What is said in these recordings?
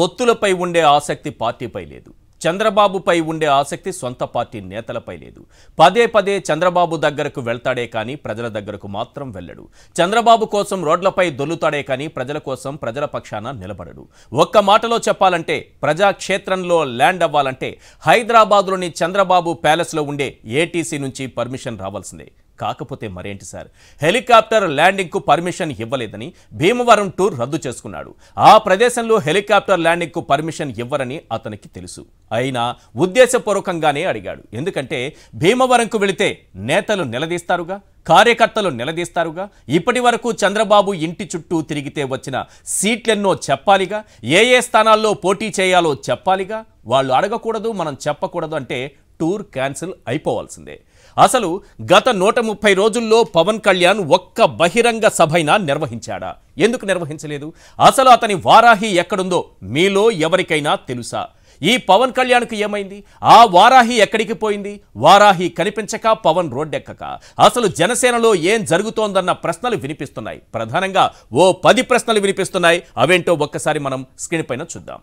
పొత్తులపై ఉండే ఆసక్తి పార్టీపై లేదు. చంద్రబాబుపై ఉండే ఆసక్తి సొంత పార్టీ నేతలపై లేదు. పదే పదే చంద్రబాబు దగ్గరకు వెళ్తాడే కానీ ప్రజల దగ్గరకు మాత్రం వెళ్ళడు. చంద్రబాబు కోసం రోడ్లపై దొల్లుతాడే కానీ ప్రజల కోసం ప్రజల పక్షాన నిలబడడు. ఒక్క మాటలో చెప్పాలంటే ప్రజాక్షేత్రంలో ల్యాండ్ అవ్వాలంటే హైదరాబాద్లోని చంద్రబాబు ప్యాలెస్లో ఉండే ఏటీసీ నుంచి పర్మిషన్ రావాల్సిందే. కాకపోతే మరేంటి సార్, హెలికాప్టర్ ల్యాండింగ్కు పర్మిషన్ ఇవ్వలేదని భీమవరం టూర్ రద్దు చేసుకున్నాడు. ఆ ప్రదేశంలో హెలికాప్టర్ ల్యాండింగ్కు పర్మిషన్ ఇవ్వరని అతనికి తెలుసు. అయినా ఉద్దేశపూర్వకంగానే అడిగాడు. ఎందుకంటే భీమవరంకు వెళితే నేతలు నిలదీస్తారుగా, కార్యకర్తలు నిలదీస్తారుగా. ఇప్పటి వరకు చంద్రబాబు ఇంటి చుట్టూ తిరిగితే వచ్చిన సీట్లెన్నో చెప్పాలిగా, ఏ స్థానాల్లో పోటీ చేయాలో చెప్పాలిగా. వాళ్ళు అడగకూడదు, మనం చెప్పకూడదు అంటే టూర్ క్యాన్సిల్ అయిపోవాల్సిందే. అసలు గత 130 రోజుల్లో పవన్ కళ్యాణ్ ఒక్క బహిరంగ సభైనా నిర్వహించాడా? ఎందుకు నిర్వహించలేదు? అసలు అతని వారాహి ఎక్కడుందో మీలో ఎవరికైనా తెలుసా? ఈ పవన్ కళ్యాణ్కు ఏమైంది? ఆ వారాహి ఎక్కడికి పోయింది? వారాహి కనిపించక పవన్ రోడ్డెక్కక అసలు జనసేనలో ఏం జరుగుతోందన్న ప్రశ్నలు వినిపిస్తున్నాయి. ప్రధానంగా ఓ 10 ప్రశ్నలు వినిపిస్తున్నాయి. అవేంటో ఒక్కసారి మనం స్క్రీన్ పైన చూద్దాం.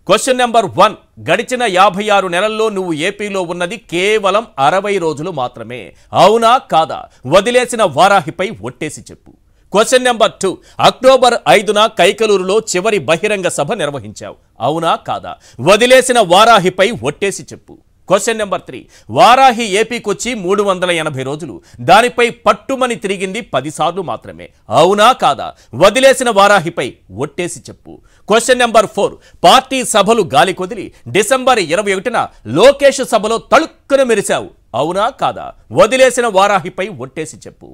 క్వశ్చన్ నెంబర్ 1, గడిచిన 56 నెలల్లో నువ్వు ఏపీలో ఉన్నది కేవలం 60 రోజులు మాత్రమే. అవునా కాదా? వదిలేసిన వారాహిపై ఒట్టేసి చెప్పు. క్వశ్చన్ నెంబర్ 2, అక్టోబర్ 5న కైకలూరులో చివరి బహిరంగ సభ నిర్వహించావు. అవునా కాదా? వదిలేసిన వారాహిపై ఒట్టేసి చెప్పు. క్వశ్చన్ నెంబర్ 3, వారాహి ఏపీకొచ్చి 380 రోజులు, దానిపై పట్టుమని తిరిగింది 10 సార్లు మాత్రమే. అవునా కాదా? వదిలేసిన వారాహిపై ఒట్టేసి చెప్పు. క్వశ్చన్ నెంబర్ 4, పార్టీ సభలు గాలి కొదిలి డిసెంబర్ 21న లోకేష్ సభలో తళుక్కున మెరిశావు. అవునా కాదా? వదిలేసిన వారాహిపై ఒట్టేసి చెప్పు.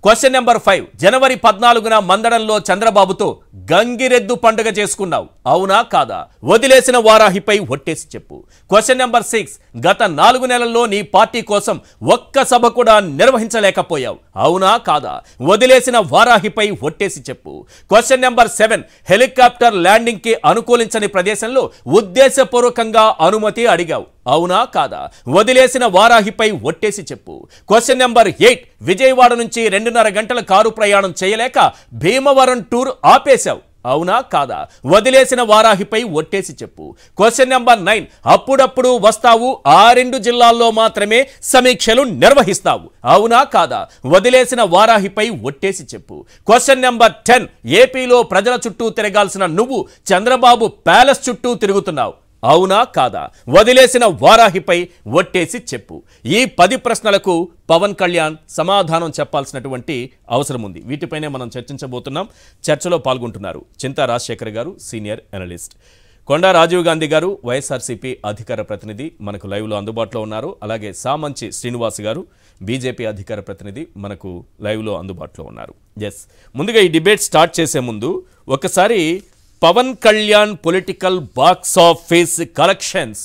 క్వశ్చన్ నెంబర్ 5, జనవరి 14న మందడంలో చంద్రబాబుతో గంగిరెద్దు పండుగ చేసుకున్నావు. అవునా కాదా? వదిలేసిన వారాహిపై ఒట్టేసి చెప్పు. క్వశ్చన్ నెంబర్ 6, గత 4 నెలల్లో నీ పార్టీ కోసం ఒక్క సభ కూడా నిర్వహించలేకపోయావు. అవునా కాదా? వదిలేసిన వారాహిపై ఒట్టేసి చెప్పు. క్వశ్చన్ నెంబర్ 7, హెలికాప్టర్ ల్యాండింగ్కి అనుకూలించని ప్రదేశంలో ఉద్దేశపూర్వకంగా అనుమతి అడిగావు. అవునా కాదా? వదిలేసిన వారాహిపై ఒట్టేసి చెప్పు. క్వశ్చన్ నెంబర్ 8, విజయవాడ నుంచి 2.5 గంటల కారు ప్రయాణం చేయలేక భీమవరం టూర్ ఆపేశావు. అవునా కాదా? వదిలేసిన వారాహిపై ఒట్టేసి చెప్పు. క్వశ్చన్ నెంబర్ 9, అప్పుడప్పుడు వస్తావు, ఆ 2 జిల్లాల్లో మాత్రమే సమీక్షలు నిర్వహిస్తావు. అవునా కాదా? వదిలేసిన వారాహిపై ఒట్టేసి చెప్పు. క్వశ్చన్ నెంబర్ 10, ఏపీలో ప్రజల చుట్టూ తిరగాల్సిన నువ్వు చంద్రబాబు ప్యాలెస్ చుట్టూ తిరుగుతున్నావు. అవునా కాదా? వదిలేసిన వారాహిపై ఒట్టేసి చెప్పు. ఈ 10 ప్రశ్నలకు పవన్ కళ్యాణ్ సమాధానం చెప్పాల్సినటువంటి అవసరం ఉంది. వీటిపైనే మనం చర్చించబోతున్నాం. చర్చలో పాల్గొంటున్నారు చింతా రాజశేఖర్ గారు, సీనియర్ అనలిస్ట్, కొండా రాజీవ్ గాంధీ గారు, వైఎస్ఆర్సీపీ అధికార ప్రతినిధి, మనకు లైవ్లో అందుబాటులో ఉన్నారు. అలాగే సామంచి శ్రీనివాస్ గారు, బీజేపీ అధికార ప్రతినిధి, మనకు లైవ్లో అందుబాటులో ఉన్నారు. ఎస్, ముందుగా ఈ డిబేట్ స్టార్ట్ చేసే ముందు ఒకసారి Pawan Kalyan political box office collections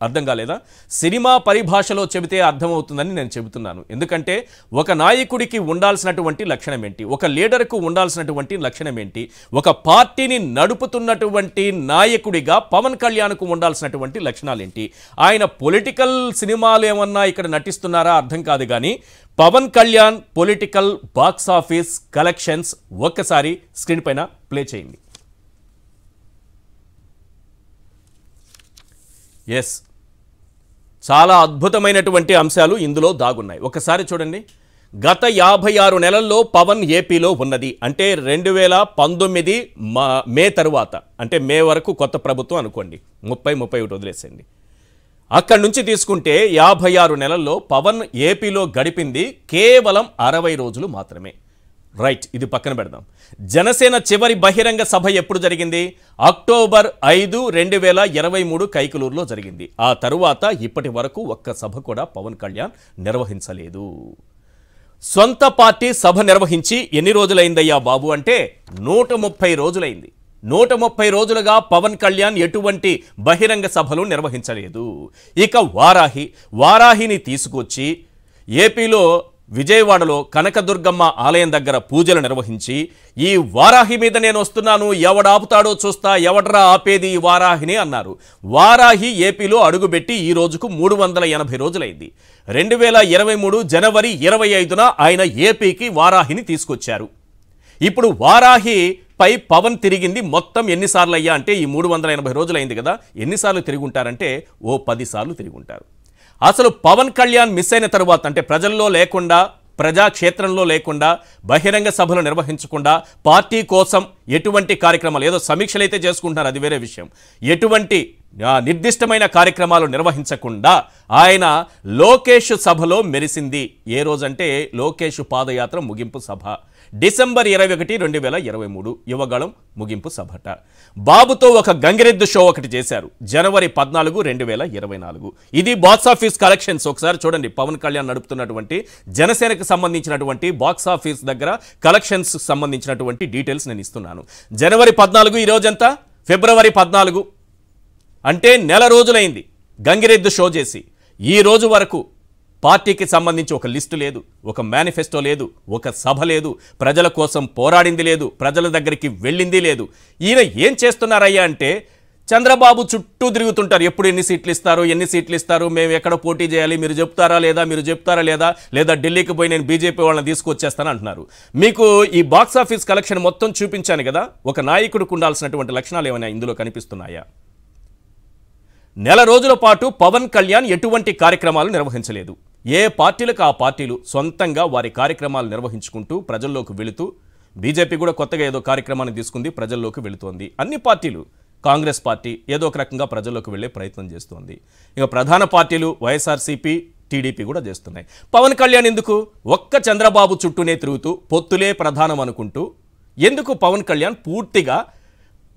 అర్థం కాలేదా? సినిమా పరిభాషలో చెబితే అర్థమవుతుందని నేను చెబుతున్నాను. ఎందుకంటే ఒక నాయకుడికి ఉండాల్సినటువంటి లక్షణం ఏంటి, ఒక లీడర్కు ఉండాల్సినటువంటి లక్షణం ఏంటి, ఒక పార్టీని నడుపుతున్నటువంటి నాయకుడిగా పవన్ కళ్యాణ్కు ఉండాల్సినటువంటి లక్షణాలు ఏంటి, ఆయన పొలిటికల్ సినిమాలు ఏమన్నా ఇక్కడ నటిస్తున్నారా అర్థం కాదు. కానీ Pawan Kalyan political box office collections ఒక్కసారి స్క్రీన్ పైన ప్లే చేయండి. ఎస్, చాలా అద్భుతమైనటువంటి అంశాలు ఇందులో దాగున్నాయి. ఒకసారి చూడండి. గత 56 నెలల్లో పవన్ ఏపీలో ఉన్నది అంటే 2019 మే తరువాత, అంటే మే వరకు కొత్త ప్రభుత్వం అనుకోండి, 30-31 వదిలేసేయండి. అక్కడి నుంచి తీసుకుంటే 56 నెలల్లో పవన్ ఏపీలో గడిపింది కేవలం 60 రోజులు మాత్రమే. రైట్, ఇది పక్కన పెడదాం. జనసేన చివరి బహిరంగ సభ ఎప్పుడు జరిగింది? అక్టోబర్ 5, 2023 కైకలూరులో జరిగింది. ఆ తరువాత ఇప్పటి వరకు ఒక్క సభ కూడా పవన్ కళ్యాణ్ నిర్వహించలేదు. సొంత పార్టీ సభ నిర్వహించి ఎన్ని రోజులైందయ్యా బాబు అంటే 130 రోజులైంది. 130 రోజులుగా పవన్ కళ్యాణ్ ఎటువంటి బహిరంగ సభలు నిర్వహించలేదు. ఇక వారాహిని తీసుకొచ్చి ఏపీలో విజయవాడలో కనకదుర్గమ్మ ఆలయం దగ్గర పూజలు నిర్వహించి, ఈ వారాహి మీద నేను వస్తున్నాను, ఎవడాపుతాడో చూస్తా, ఎవడ్రా ఆపేది ఈ వారాహిని అన్నారు. వారాహి ఏపీలో అడుగుపెట్టి ఈ రోజుకు 380 రోజులైంది. 2023 జనవరి 25న ఆయన ఏపీకి వారాహిని తీసుకొచ్చారు. ఇప్పుడు వారాహి పై పవన్ తిరిగింది మొత్తం ఎన్నిసార్లు అయ్యా అంటే ఈ 380 రోజులు అయింది కదా, ఎన్నిసార్లు తిరిగి ఉంటారంటే ఓ 10 సార్లు తిరిగి ఉంటారు. అసలు పవన్ కళ్యాణ్ మిస్ అయిన తరువాత అంటే ప్రజల్లో లేకుండా, ప్రజాక్షేత్రంలో లేకుండా, బహిరంగ సభలు నిర్వహించకుండా, పార్టీ కోసం ఎటువంటి కార్యక్రమాలు, ఏదో సమీక్షలు అయితే చేసుకుంటున్నారు అది వేరే విషయం, ఎటువంటి నిర్దిష్టమైన కార్యక్రమాలు నిర్వహించకుండా ఆయన లోకేష్ సభలో మెరిసింది. ఏ రోజంటే లోకేష్ పాదయాత్ర ముగింపు సభ డిసెంబర్ 21, 2023 యువగళం ముగింపు సభట. బాబుతో ఒక గంగిరెద్దు షో ఒకటి చేశారు జనవరి 14, 2024. ఇది బాక్సాఫీస్ కలెక్షన్స్ ఒకసారి చూడండి. పవన్ కళ్యాణ్ నడుపుతున్నటువంటి జనసేనకు సంబంధించినటువంటి బాక్సాఫీస్ దగ్గర కలెక్షన్స్ సంబంధించినటువంటి డీటెయిల్స్ నేను ఇస్తున్నాను. జనవరి 14, ఈ రోజంతా ఫిబ్రవరి 14 అంటే నెల రోజులైంది గంగిరెద్దు షో చేసి. ఈ రోజు వరకు పార్టీకి సంబంధించి ఒక లిస్టు లేదు, ఒక మేనిఫెస్టో లేదు, ఒక సభ లేదు, ప్రజల కోసం పోరాడింది లేదు, ప్రజల దగ్గరికి వెళ్ళింది లేదు. ఈయన ఏం చేస్తున్నారయ్యా అంటే చంద్రబాబు చుట్టూ తిరుగుతుంటారు. ఎప్పుడు ఎన్ని సీట్లు ఇస్తారు, మేము ఎక్కడ పోటీ చేయాలి, మీరు చెప్తారా లేదా, లేదా ఢిల్లీకి పోయి నేను బీజేపీ వాళ్ళని తీసుకొచ్చేస్తాను అంటున్నారు. మీకు ఈ బాక్సాఫీస్ కలెక్షన్ మొత్తం చూపించాను కదా, ఒక నాయకుడికి ఉండాల్సినటువంటి లక్షణాలు ఏమైనా ఇందులో కనిపిస్తున్నాయా? నెల రోజుల పాటు పవన్ కళ్యాణ్ ఎటువంటి కార్యక్రమాలు నిర్వహించలేదు. ఏ పార్టీలకు ఆ పార్టీలు సొంతంగా వారి కార్యక్రమాలు నిర్వహించుకుంటూ ప్రజల్లోకి వెళుతూ, బీజేపీ కూడా కొత్తగా ఏదో కార్యక్రమాన్ని తీసుకుంది, ప్రజల్లోకి వెళుతోంది. అన్ని పార్టీలు, కాంగ్రెస్ పార్టీ ఏదో ఒక రకంగా ప్రజల్లోకి వెళ్ళే ప్రయత్నం చేస్తోంది. ఇక ప్రధాన పార్టీలు వైఎస్ఆర్సీపీ, టీడీపీ కూడా చేస్తున్నాయి. పవన్ కళ్యాణ్ ఎందుకు ఒక్క చంద్రబాబు చుట్టూనే తిరుగుతూ పొత్తులే ప్రధానం అనుకుంటూ, ఎందుకు పవన్ కళ్యాణ్ పూర్తిగా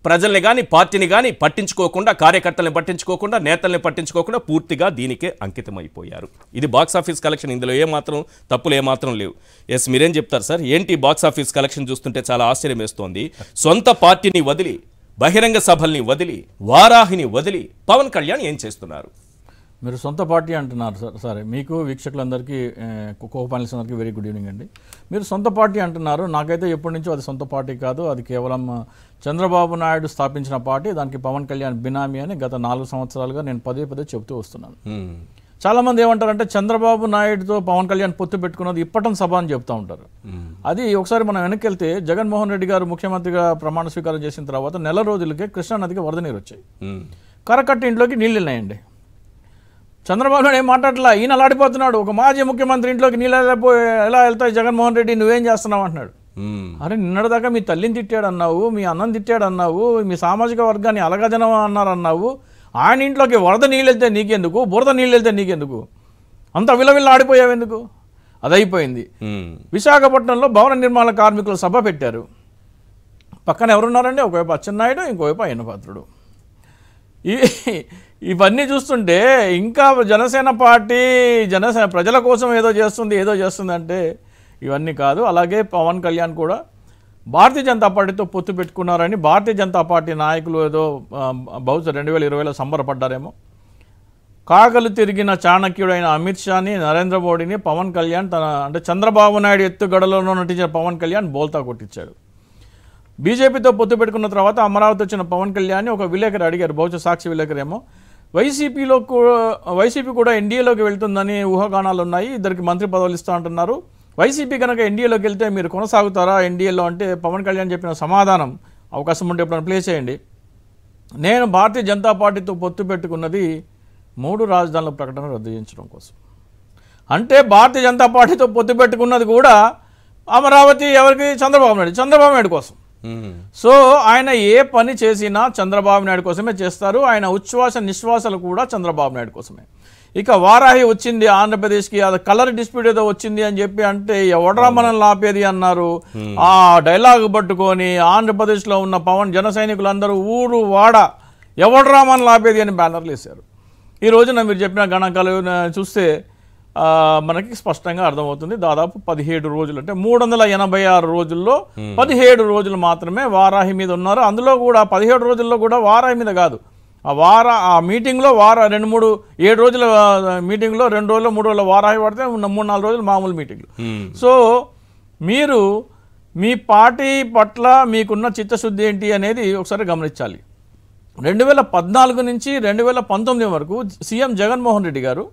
ప్రజల్ని కానీ పార్టీని కానీ పట్టించుకోకుండా, కార్యకర్తల్ని పట్టించుకోకుండా, నేతల్ని పట్టించుకోకుండా పూర్తిగా దీనికే అంకితమైపోయారు? ఇది బాక్సాఫీస్ కలెక్షన్. ఇందులో ఏమాత్రం తప్పులు ఏమాత్రం లేవు. ఎస్, మీరేం చెప్తారు సార్? ఏంటి బాక్సాఫీస్ కలెక్షన్ చూస్తుంటే చాలా ఆశ్చర్యం వేస్తోంది. సొంత పార్టీని వదిలి, బహిరంగ సభల్ని వదిలి, వారాహిని వదిలి పవన్ కళ్యాణ్ ఏం చేస్తున్నారు? మీరు సొంత పార్టీ అంటున్నారు సార్. సరే, మీకు వీక్షకులందరికీ, కో పానలిస్ట్ అందరికీ వెరీ గుడ్ ఈవినింగ్ అండి. మీరు సొంత పార్టీ అంటున్నారు. నాకైతే ఎప్పటి నుంచో అది సొంత పార్టీ కాదు, అది కేవలం చంద్రబాబు నాయుడు స్థాపించిన పార్టీ. దానికి పవన్ కళ్యాణ్ బినామీ అని గత 4 సంవత్సరాలుగా నేను పదే చెబుతూ వస్తున్నాను. చాలామంది ఏమంటారంటే చంద్రబాబు నాయుడుతో పవన్ కళ్యాణ్ పొత్తు పెట్టుకున్నది ఇప్పటం సభ అని చెప్తూ ఉంటారు. అది ఒకసారి మనం వెనక్కి వెళ్తే జగన్మోహన్ రెడ్డి గారు ముఖ్యమంత్రిగా ప్రమాణ స్వీకారం చేసిన తర్వాత నెల రోజులకే కృష్ణానదికి వరద నీరు వచ్చాయి. కరకట్ట ఇంట్లోకి నీళ్ళు వెళ్ళాయండి. చంద్రబాబు నాయుడు ఏం మాట్లాడలా, ఈయన అలాడిపోతున్నాడు. ఒక మాజీ ముఖ్యమంత్రి ఇంట్లోకి నీళ్ళు ఎలా వెళ్తాయి, జగన్మోహన్ రెడ్డి నువ్వేం చేస్తున్నావు అంటున్నాడు. అరే, నిన్నటిదాకా మీ తల్లిని తిట్టాడు అన్నావు, మీ అన్నం తిట్టాడు అన్నావు, మీ సామాజిక వర్గాన్ని అలగజనం అన్నారు అన్నావు. ఆయన ఇంట్లోకి వరద నీళ్ళు వెళ్తే నీకెందుకు, బురద నీళ్ళు వెళ్తే నీకెందుకు, అంత విలవిల్ల ఆడిపోయావు ఎందుకు? అదైపోయింది. విశాఖపట్నంలో భవన నిర్మాణ కార్మికుల సభ పెట్టారు. పక్కన ఎవరున్నారండి? ఒకవైపు అచ్చెన్నాయుడు, ఇంకోవైపు అయ్యన్నపాత్రుడు. ఇవన్నీ చూస్తుంటే ఇంకా జనసేన పార్టీ ప్రజల కోసం ఏదో చేస్తుంది అంటే ఇవన్నీ కాదు. అలాగే పవన్ కళ్యాణ్ కూడా భారతీయ జనతా పార్టీతో పొత్తు పెట్టుకున్నారని భారతీయ జనతా పార్టీ నాయకులు ఏదో బహుశా 2020లో సంబరపడ్డారేమో. కాకలు తిరిగిన చాణక్యుడైన అమిత్ షాని, నరేంద్ర మోడీని పవన్ కళ్యాణ్ అంటే చంద్రబాబు నాయుడు ఎత్తుగడలో నటించిన పవన్ కళ్యాణ్ బోల్తా కొట్టించాడు. బీజేపీతో పొత్తు పెట్టుకున్న తర్వాత అమరావతి వచ్చిన పవన్ కళ్యాణ్ ఒక విలేకరు అడిగారు, బహుశా సాక్షి విలేకరేమో, వైసీపీ కూడా ఎన్డీఏలోకి వెళ్తుందని ఊహాగానాలు ఉన్నాయి, ఇద్దరికి మంత్రి పదవులు ఇస్తా అంటున్నారు, వైసీపీ కనుక ఎన్డీఏలోకి వెళ్తే మీరు కొనసాగుతారా ఎన్డీఏలో అంటే పవన్ కళ్యాణ్ చెప్పిన సమాధానం అవకాశం ఉంటే ఎప్పుడైనా ప్లే చేయండి. నేను భారతీయ జనతా పార్టీతో పొత్తు పెట్టుకున్నది 3 రాజధానుల ప్రకటన రద్దు చేయించడం కోసం. అంటే భారతీయ జనతా పార్టీతో పొత్తు పెట్టుకున్నది కూడా అమరావతి ఎవరికి? చంద్రబాబు నాయుడు కోసం. సో ఆయన ఏ పని చేసినా చంద్రబాబు నాయుడు కోసమే చేస్తారు. ఆయన ఉచ్ఛ్వాస నిశ్వాసాలు కూడా చంద్రబాబు నాయుడు కోసమే. ఇక వారాహి వచ్చింది ఆంధ్రప్రదేశ్కి, అది కలర్ డిస్ప్యూట్ ఏదో వచ్చింది అని చెప్పి అంటే ఎవడరా మనల్ని ఆపేది అన్నారు. ఆ డైలాగ్ పట్టుకొని ఆంధ్రప్రదేశ్లో ఉన్న జన సైనికులందరూ ఊరు వాడ ఎవడరా మనల్ని ఆపేది అని బ్యానర్లు వేశారు. ఈ రోజున మీరు చెప్పిన గణాంకాలు చూస్తే మనకి స్పష్టంగా అర్థమవుతుంది. దాదాపు 17 రోజులు అంటే 386 రోజుల్లో 17 రోజులు మాత్రమే వారాహి మీద ఉన్నారు. అందులో కూడా 17 రోజుల్లో కూడా వారాహి మీద కాదు, ఆ మీటింగ్లో 7 రోజుల మీటింగ్లో 2 రోజులు 3 రోజుల వారాహి పడితే 3-4 రోజులు మామూలు మీటింగ్లు. సో మీరు మీ పార్టీ పట్ల మీకున్న చిత్తశుద్ధి ఏంటి అనేది ఒకసారి గమనించాలి. 2014 నుంచి 2019 వరకు సీఎం జగన్మోహన్ రెడ్డి గారు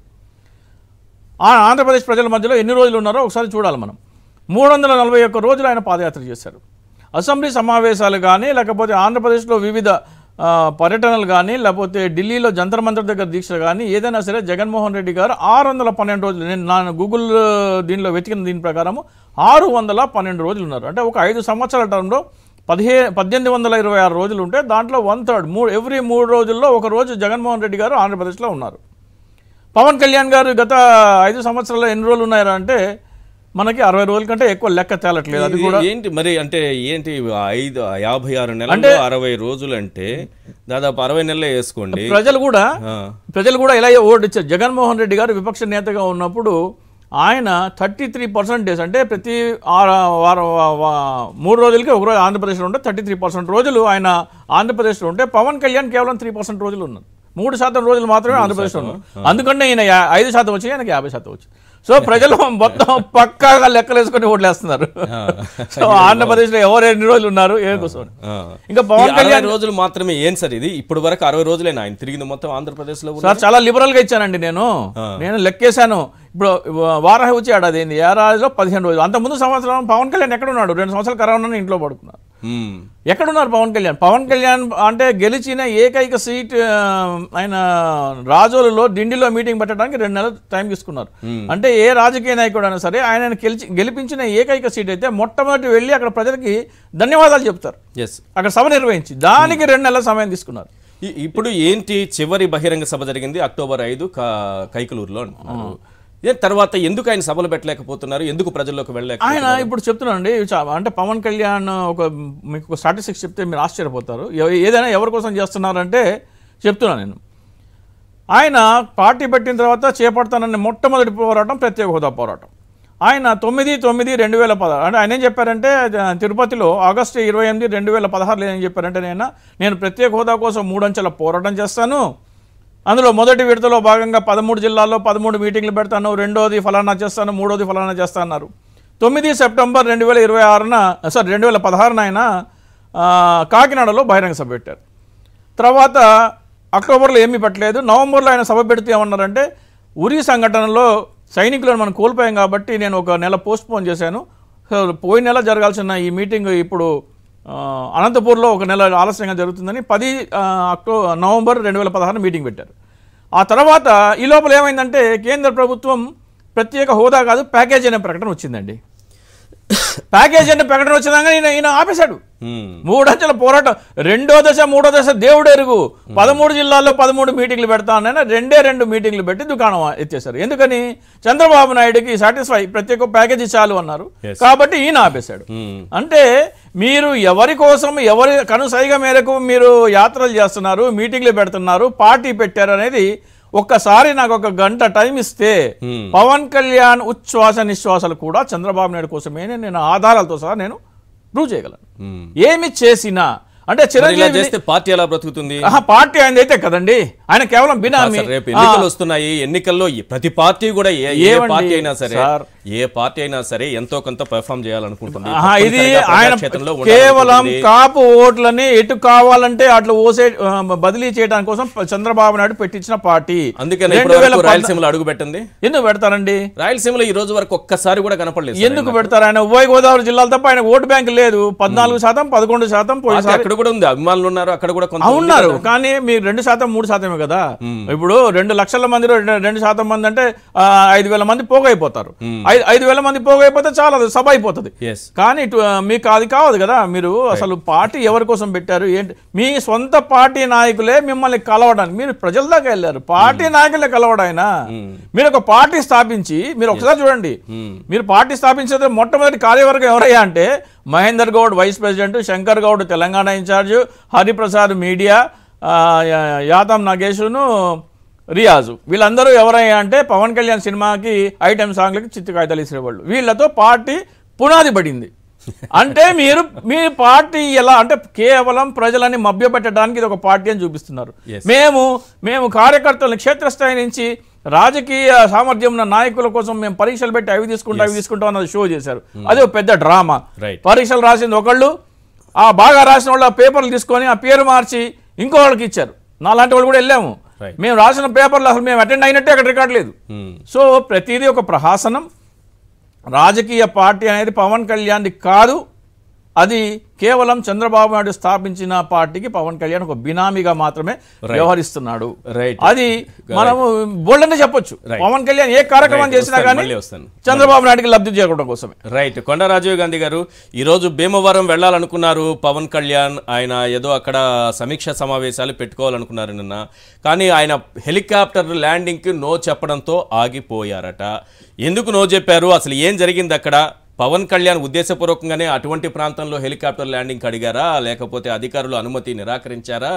ఆంధ్రప్రదేశ్ ప్రజల మధ్యలో ఎన్ని రోజులు ఉన్నారో ఒకసారి చూడాలి మనం. 341 రోజులు ఆయన పాదయాత్ర చేశారు. అసెంబ్లీ సమావేశాలు కానీ లేకపోతే ఆంధ్రప్రదేశ్లో వివిధ పర్యటనలు కానీ లేకపోతే ఢిల్లీలో జంతర్ మంతర్ దగ్గర దీక్షలు కానీ ఏదైనా సరే జగన్మోహన్ రెడ్డి గారు 612 రోజులు, నేను నా గూగుల్ దీనిలో వెతికిన దీని ప్రకారము 612 రోజులు ఉన్నారు. అంటే ఒక 5 సంవత్సరాల టర్మ్లో 1826 రోజులు ఉంటే దాంట్లో 1/3 ఎవ్రీ 3 రోజుల్లో ఒక రోజు జగన్మోహన్ రెడ్డి గారు ఆంధ్రప్రదేశ్లో ఉన్నారు. పవన్ కళ్యాణ్ గారు గత 5 సంవత్సరాల్లో ఎన్ని రోజులు ఉన్నారా అంటే మనకి 60 రోజుల కంటే ఎక్కువ లెక్క తేలట్లేదు. అది కూడా ఏంటి మరి అంటే ఏంటి 56 నెలలు 60 రోజులు అంటే దాదాపు 60 నెలలే వేసుకోండి. ప్రజలు కూడా ఇలా ఓడిచ్చారు. జగన్మోహన్ రెడ్డి గారు విపక్ష నేతగా ఉన్నప్పుడు ఆయన 33% అంటే ప్రతి 3 రోజులకి ఒక రోజు ఆంధ్రప్రదేశ్లో ఉంటే 33% రోజులు ఆయన ఆంధ్రప్రదేశ్లో ఉంటే పవన్ కళ్యాణ్ కేవలం 3% రోజులు ఉన్నారు. 3% రోజులు మాత్రమే ఆంధ్రప్రదేశ్లో ఉన్నారు. అందుకనే ఈయన 5% వచ్చి ఆయనకి 50% వచ్చి. సో ప్రజలు మొత్తం పక్కాగా లెక్కలు వేసుకొని ఓట్లేస్తున్నారు. సో ఆంధ్రప్రదేశ్లో ఎవరు ఎన్ని రోజులు ఉన్నారు ఏకోసం ఇంకా పవన్ కళ్యాణ్ రోజులు మాత్రమే. ఏం సార్ ఇది ఇప్పటి వరకు 60 రోజులేనా ఆయన తిరిగింది మొత్తం ఆంధ్రప్రదేశ్లో? సార్ చాలా లిబరల్ గా ఇచ్చానండి. నేను లెక్కేశాను. ఇప్పుడు వారాహి వచ్చి ఏడాది అయింది, ఏడాదిలో 15 రోజులు. అంతకుముందు సంవత్సరం పవన్ కళ్యాణ్ ఎక్కడున్నాడు? 2 సంవత్సరాలు కరోనా ఇంట్లో పడుకున్నారు. ఎక్కడున్నారు పవన్ కళ్యాణ్? పవన్ కళ్యాణ్ అంటే గెలిచిన ఏకైక సీట్ ఆయన రాజోలులో డిండిలో మీటింగ్ పెట్టడానికి 2 నెలలు టైం తీసుకున్నారు. అంటే ఏ రాజకీయ నాయకుడు అయినా సరే ఆయన గెలిపించిన ఏకైక సీట్ అయితే మొట్టమొదటి వెళ్ళి అక్కడ ప్రజలకి ధన్యవాదాలు చెప్తారు, అక్కడ సభ నిర్వహించి. దానికి 2 నెలల సమయం తీసుకున్నారు. ఇప్పుడు ఏంటి చివరి బహిరంగ సభ జరిగింది అక్టోబర్ 5 కైకలూరులో అంటున్నారు. తర్వాత ఎందుకు ఆయన సభలు పెట్టలేకపోతున్నారు? ఎందుకు ప్రజల్లోకి వెళ్ళలేక? ఆయన ఇప్పుడు చెప్తున్నానండి, అంటే పవన్ కళ్యాణ్ మీకు ఒక స్టాటిస్టిక్స్ చెప్తే మీరు ఆశ్చర్యపోతారు. ఏదైనా ఎవరి కోసం చేస్తున్నారంటే చెప్తున్నాను నేను. ఆయన పార్టీ పెట్టిన తర్వాత చేపడతానన్న మొట్టమొదటి పోరాటం ప్రత్యేక హోదా పోరాటం. ఆయన 9/9/2016 అంటే ఆయన ఏం చెప్పారంటే తిరుపతిలో ఆగస్టు 28, 2016 ఏం చెప్పారంటే నేను ప్రత్యేక హోదా కోసం 3 అంచెల పోరాటం చేస్తాను. అందులో మొదటి విడతలో భాగంగా 13 జిల్లాల్లో 13 మీటింగ్లు పెడతాను, రెండోది ఫలానా చేస్తాను, మూడోది ఫలానా చేస్తాను అన్నారు. 9 సెప్టెంబర్ 2016 ఆయన కాకినాడలో బహిరంగ సభ పెట్టారు. తర్వాత అక్టోబర్లో ఏమీ పెట్టలేదు. నవంబర్లో ఆయన సభ పెడితే ఏమన్నారంటే ఉరి సంఘటనలో సైనికులను మనం కోల్పోయాం కాబట్టి నేను 1 నెల పోస్ట్పోన్ చేశాను. పోయిన నెల జరగాల్సిన ఈ మీటింగ్ ఇప్పుడు అనంతపూర్లో 1 నెల ఆలస్యంగా జరుగుతుందని 10 నవంబర్ 2016 మీటింగ్ పెట్టారు. ఆ తర్వాత ఈ లోపల ఏమైందంటే కేంద్ర ప్రభుత్వం ప్రత్యేక హోదా కాదు ప్యాకేజ్ అనే ప్రకటన వచ్చిందండి. ప్యాకేజ్ అనే ప్రకటన వచ్చినాక ఈయన ఆపేశాడు. 3 అంచెల పోరాటం, 2వ దశ 3వ దశ దేవుడు ఎరుగు. 13 జిల్లాల్లో 13 మీటింగ్లు పెడతానని 2 మీటింగ్లు పెట్టి దుకాణం ఎత్తేశారు. ఎందుకని? చంద్రబాబు నాయుడుకి సాటిస్ఫై ప్రత్యేక ప్యాకేజీ చాలు అన్నారు కాబట్టి ఈయన ఆపేశాడు. అంటే మీరు ఎవరి కోసం ఎవరి కనుసైగ మేరకు మీరు యాత్రలు చేస్తున్నారు, మీటింగ్లు పెడుతున్నారు, పార్టీ పెట్టారు అనేది ఒక్కసారి నాకు 1 గంట టైం ఇస్తే పవన్ కళ్యాణ్ ఉచ్ఛ్వాస నిశ్వాసాలు కూడా చంద్రబాబు నాయుడు కోసమే నేను ఆధారాలతో సహా నేను ప్రూవ్ చేయగలను. ఏమి చేసినా అంటే చిరంజీవి చేస్తే పార్టీ ఎలా బ్రతుకుతుంది? పార్టీ ఆయన అయితే కదండి, ఆయన కేవలం బినామీ. ఎన్నికలు వస్తున్నాయి, ఎన్నికల్లో ప్రతి పార్టీ కూడా ఏ పార్టీ అయినా సరే ఎంతో కొంత పెర్ఫార్మ్ చేయాలనుకుంటుంది. ఇది ఆయన కేవలం కాపు ఓట్లని ఎటు కావాలంటే అట్లా బదిలీ చేయడానికి కోసం చంద్రబాబు నాయుడు పెట్టించిన పార్టీ. అందుకని రాయలసీమలో అడుగు పెట్టింది. ఎందుకు పెడతారండి? రాయలసీమలో ఈ రోజు వరకు ఒక్కసారి కూడా కనపడలేదు. ఎందుకు పెడతారు? ఆయన ఉభయ గోదావరి జిల్లాలు తప్ప ఆయన ఓటు బ్యాంక్ లేదు. 14%, 11% పోయినసారి కూడా ఉంది. అభిమానులు ఉన్నారు, అక్కడ కూడా ఉన్నారు. కానీ మీరు 2%, 3% కదా. ఇప్పుడు 2 లక్షల మందిలో 2% మంది అంటే 5,000 మంది పోగైపోతారు. 5,000 మంది పోగైపోతే చాలా సభ అయిపోతుంది. కానీ మీకు అది కావదు కదా. మీరు అసలు పార్టీ ఎవరి కోసం పెట్టారు ఏంటి? మీ సొంత పార్టీ నాయకులే మిమ్మల్ని కలవడానికి, మీరు ప్రజల దాకా వెళ్ళారు, పార్టీ నాయకులే కలవడాయన. మీరు ఒక పార్టీ స్థాపించి మీరు ఒకసారి చూడండి, మీరు పార్టీ స్థాపించేది మొట్టమొదటి కార్యవర్గం ఎవరయ్యా అంటే Mahender Goud vice president, Shankar Goud Telangana incharge, Hariprasad media, Yadav నాగేశ్ను, రియాజు. వీళ్ళందరూ ఎవరయ్యా అంటే పవన్ కళ్యాణ్ సినిమాకి ఐటెం సాంగ్లకి చిత్తు కాగితాలు ఇచ్చేవాళ్ళు. వీళ్ళతో పార్టీ పునాది పడింది. అంటే మీ పార్టీ ఎలా అంటే కేవలం ప్రజలని మభ్యపెట్టడానికి ఇది ఒక పార్టీ అని చూపిస్తున్నారు. మేము కార్యకర్తలను క్షేత్రస్థాయి నుంచి రాజకీయ సామర్థ్యం ఉన్న నాయకుల కోసం మేము పరీక్షలు పెట్టి అవి తీసుకుంటాం అన్నది షో చేశారు. అది ఒక పెద్ద డ్రామా. పరీక్షలు రాసింది ఒకళ్ళు, ఆ బాగా రాసిన వాళ్ళు ఆ పేపర్లు తీసుకొని ఆ పేరు మార్చి ఇంకో వాళ్ళకి ఇచ్చారు. నాలాంటి వాళ్ళు కూడా వెళ్ళాము. మేము రాసిన పేపర్లు అసలు మేము అటెండ్ అయినట్టే అక్కడ రికార్డు లేదు. సో ప్రతిదీ ఒక ప్రహాసనం. రాజకీయ పార్టీ అనేది పవన్ కళ్యాణ్ది కాదు, అది కేవలం చంద్రబాబు నాయుడు స్థాపించిన పార్టీకి పవన్ కళ్యాణ్ ఒక బినామీగా మాత్రమే వ్యవహరిస్తున్నాడు. అది మనము బోల్డనే చెప్పొచ్చు. పవన్ కళ్యాణ్ ఏ కార్యక్రమం చేసినా కానీ చంద్రబాబు నాయుడుకి లబ్ధి చేకూడడం కోసమే. రైట్. కొండా రాజీవ్ గాంధీ గారు, ఈరోజు భీమవరం వెళ్ళాలనుకున్నారు పవన్ కళ్యాణ్. ఆయన ఏదో అక్కడ సమీక్ష సమావేశాలు పెట్టుకోవాలనుకున్నారు నిన్న. కానీ ఆయన హెలికాప్టర్ ల్యాండింగ్కి నో చెప్పడంతో ఆగిపోయారట. ఎందుకు నో చెప్పారు, అసలు ఏం జరిగింది అక్కడ? పవన్ కళ్యాణ్ ఉద్దేశపూర్వకంగానే అటువంటి ప్రాంతంలో హెలికాప్టర్ ల్యాండింగ్ అడిగారా, లేకపోతే అధికారులు అనుమతి నిరాకరించారా?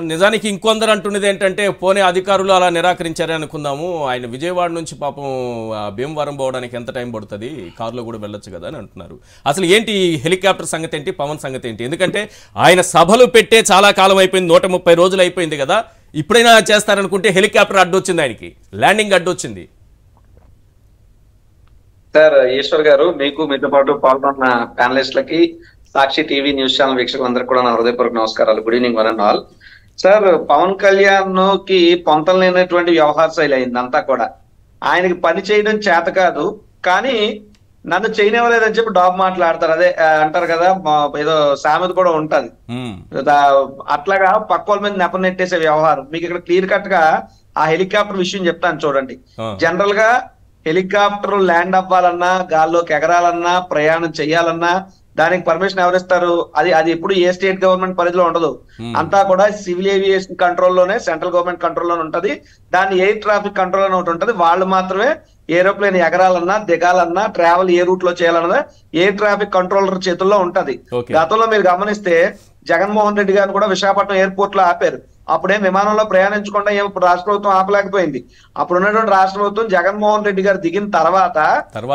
నిజానికి ఇంకొందరు అంటున్నది ఏంటంటే, పోనీ అధికారులు అలా నిరాకరించారే అనుకుందాము, ఆయన విజయవాడ నుంచి పాపం భీమవరం పోవడానికి ఎంత టైం పడుతుంది, కారులో కూడా వెళ్ళొచ్చు కదా అని అంటున్నారు. అసలు ఏంటి హెలికాప్టర్ సంగతి ఏంటి, పవన్ సంగతి ఏంటి? ఎందుకంటే ఆయన సభలు పెట్టే చాలా కాలం అయిపోయింది, 130 రోజులు అయిపోయింది కదా. ఇప్పుడైనా చేస్తారనుకుంటే హెలికాప్టర్ అడ్డొచ్చింది, ఆయనకి ల్యాండింగ్ అడ్డొచ్చింది. సార్ ఈశ్వర్ గారు, మీకు మీతో పాటు పాల్గొన్న ప్యానలిస్టులకి, సాక్షి టీవీ న్యూస్ ఛానల్ వీక్షకులందరికీ కూడా నా హృదయపూర్వక నమస్కారాలు. Good evening one and all. Sir, Pawan Kalyan కి పొంతం లేనటువంటి వ్యవహార శైలి అయింది అంతా కూడా. ఆయనకి పని చేయడం చేత కాదు, కానీ నన్ను చేయనివ్వలేదని చెప్పి డాబ్ మాట్లాడతారు. అదే అంటారు కదా, ఏదో సామెత కూడా ఉంటది. అట్లాగా పక్కోల మీద నెప నెట్టేసే వ్యవహారం. మీకు ఇక్కడ క్లియర్ కట్ గా ఆ హెలికాప్టర్ విషయం చెప్తాను చూడండి. జనరల్ గా హెలికాప్టర్ ల్యాండ్ అవ్వాలన్నా, గాల్లోకి ఎగరాలన్నా, ప్రయాణం చేయాలన్నా దానికి పర్మిషన్ ఎవరిస్తారు? అది ఎప్పుడు ఏ స్టేట్ గవర్నమెంట్ పరిధిలో ఉండదు. అంతా కూడా సివిల్ ఏవియేషన్ కంట్రోల్లోనే, సెంట్రల్ గవర్నమెంట్ కంట్రోల్లోనే ఉంటది. దాన్ని ఎయిర్ ట్రాఫిక్ కంట్రోల్ అని ఒకటి ఉంటది. వాళ్ళు మాత్రమే ఏరోప్లేన్ ఎగరాలన్నా, దిగాలన్నా, ట్రావెల్ ఏ రూట్ లో చేయాలన్నది ఎయిర్ ట్రాఫిక్ కంట్రోలర్ చేతుల్లో ఉంటది. గతంలో మీరు గమనిస్తే జగన్మోహన్ రెడ్డి గారిని కూడా విశాఖపట్నం ఎయిర్పోర్ట్ లో ఆపారు. అప్పుడేం విమానంలో ప్రయాణించకుండా ఏం రాష్ట్ర ప్రభుత్వం ఆపలేకపోయింది. అప్పుడు ఉన్నటువంటి రాష్ట్ర ప్రభుత్వం జగన్మోహన్ రెడ్డి గారు దిగిన తర్వాత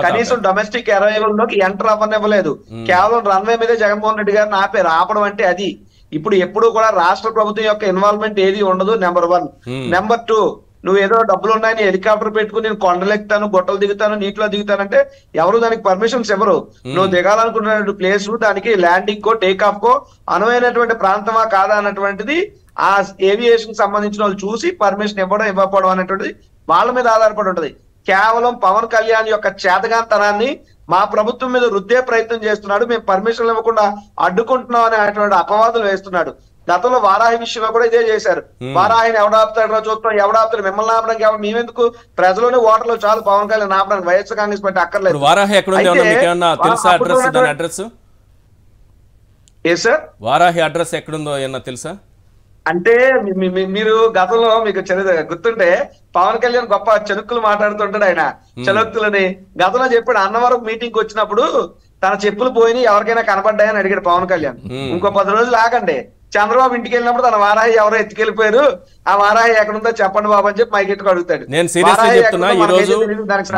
కనీసం డొమెస్టిక్ అరైవల్ లోకి ఎంటర్ అవ్వనివ్వలేదు. కేవలం రన్వే మీదే జగన్మోహన్ రెడ్డి గారిని ఆపారు. ఆపడం అంటే అది. ఇప్పుడు ఎప్పుడు కూడా రాష్ట్ర ప్రభుత్వం యొక్క ఇన్వాల్వ్మెంట్ ఏది ఉండదు, నెంబర్ 1. నెంబర్ 2, నువ్వు ఏదో డబ్బులు ఉన్నాయని హెలికాప్టర్ పెట్టుకుని నేను కొండలు ఎక్కుతాను, గొట్టలు దిగుతాను, నీటిలో దిగుతానంటే ఎవరు దానికి పర్మిషన్స్ ఎవరు? నువ్వు దిగాలనుకున్న ప్లేస్, దానికి ల్యాండింగ్ కో టేక్ ఆఫ్ కో అనువైనటువంటి ప్రాంతమా కాదా అన్నటువంటిది ఆ ఏవియేషన్ సంబంధించిన వాళ్ళు చూసి పర్మిషన్ ఇవ్వకపోవడం అనేటువంటిది వాళ్ళ మీద ఆధారపడి ఉంటది. కేవలం పవన్ కళ్యాణ్ యొక్క చేతగాంతనాన్ని మా ప్రభుత్వం మీద రుద్దే ప్రయత్నం చేస్తున్నాడు. మేము పర్మిషన్లు ఇవ్వకుండా అడ్డుకుంటున్నాం అనేటువంటి అపవాదులు వేస్తున్నాడు. గతంలో వారాహి విషయంలో కూడా ఇదే చేశారు. వారాహిని ఎవడాపుతాడో చూస్తాం, ఎవడాపుతాడు, మిమ్మల్ని ఆపడానికి ఎవరు, మేమెందుకు, ప్రజలోనే ఓటర్లు చాలు పవన్ కళ్యాణ్ ఆపడానికి, వైఎస్ఆర్ కాంగ్రెస్ పార్టీ అక్కర్లేదు. వారాహి అడ్రస్ ఎక్కడుందో ఏమన్నా తెలుసా? అంటే మీరు గతంలో మీకు గుర్తుంటే పవన్ కళ్యాణ్ గొప్ప చెనుక్కులు మాట్లాడుతుంటాడు. ఆయన చెనుక్కులని గతంలో చెప్పాడు. అన్నవరం మీటింగ్ వచ్చినప్పుడు తన చెప్పులు పోయి ఎవరికైనా కనపడ్డాయని అడిగాడు పవన్ కళ్యాణ్. ఇంకో 10 రోజులు ఆగండి, చంద్రబాబు ఇంటికి వెళ్ళినప్పుడు తన వారాహి ఎవరో ఎత్తుకెళ్ళిపోయారు, ఆ వారాహి ఎక్కడుందో చెప్పండి బాబు అని చెప్పి మైకెట్టుకు అడుగుతాడు. నేను సీరియస్ గా చెప్తున్నా, ఈ రోజు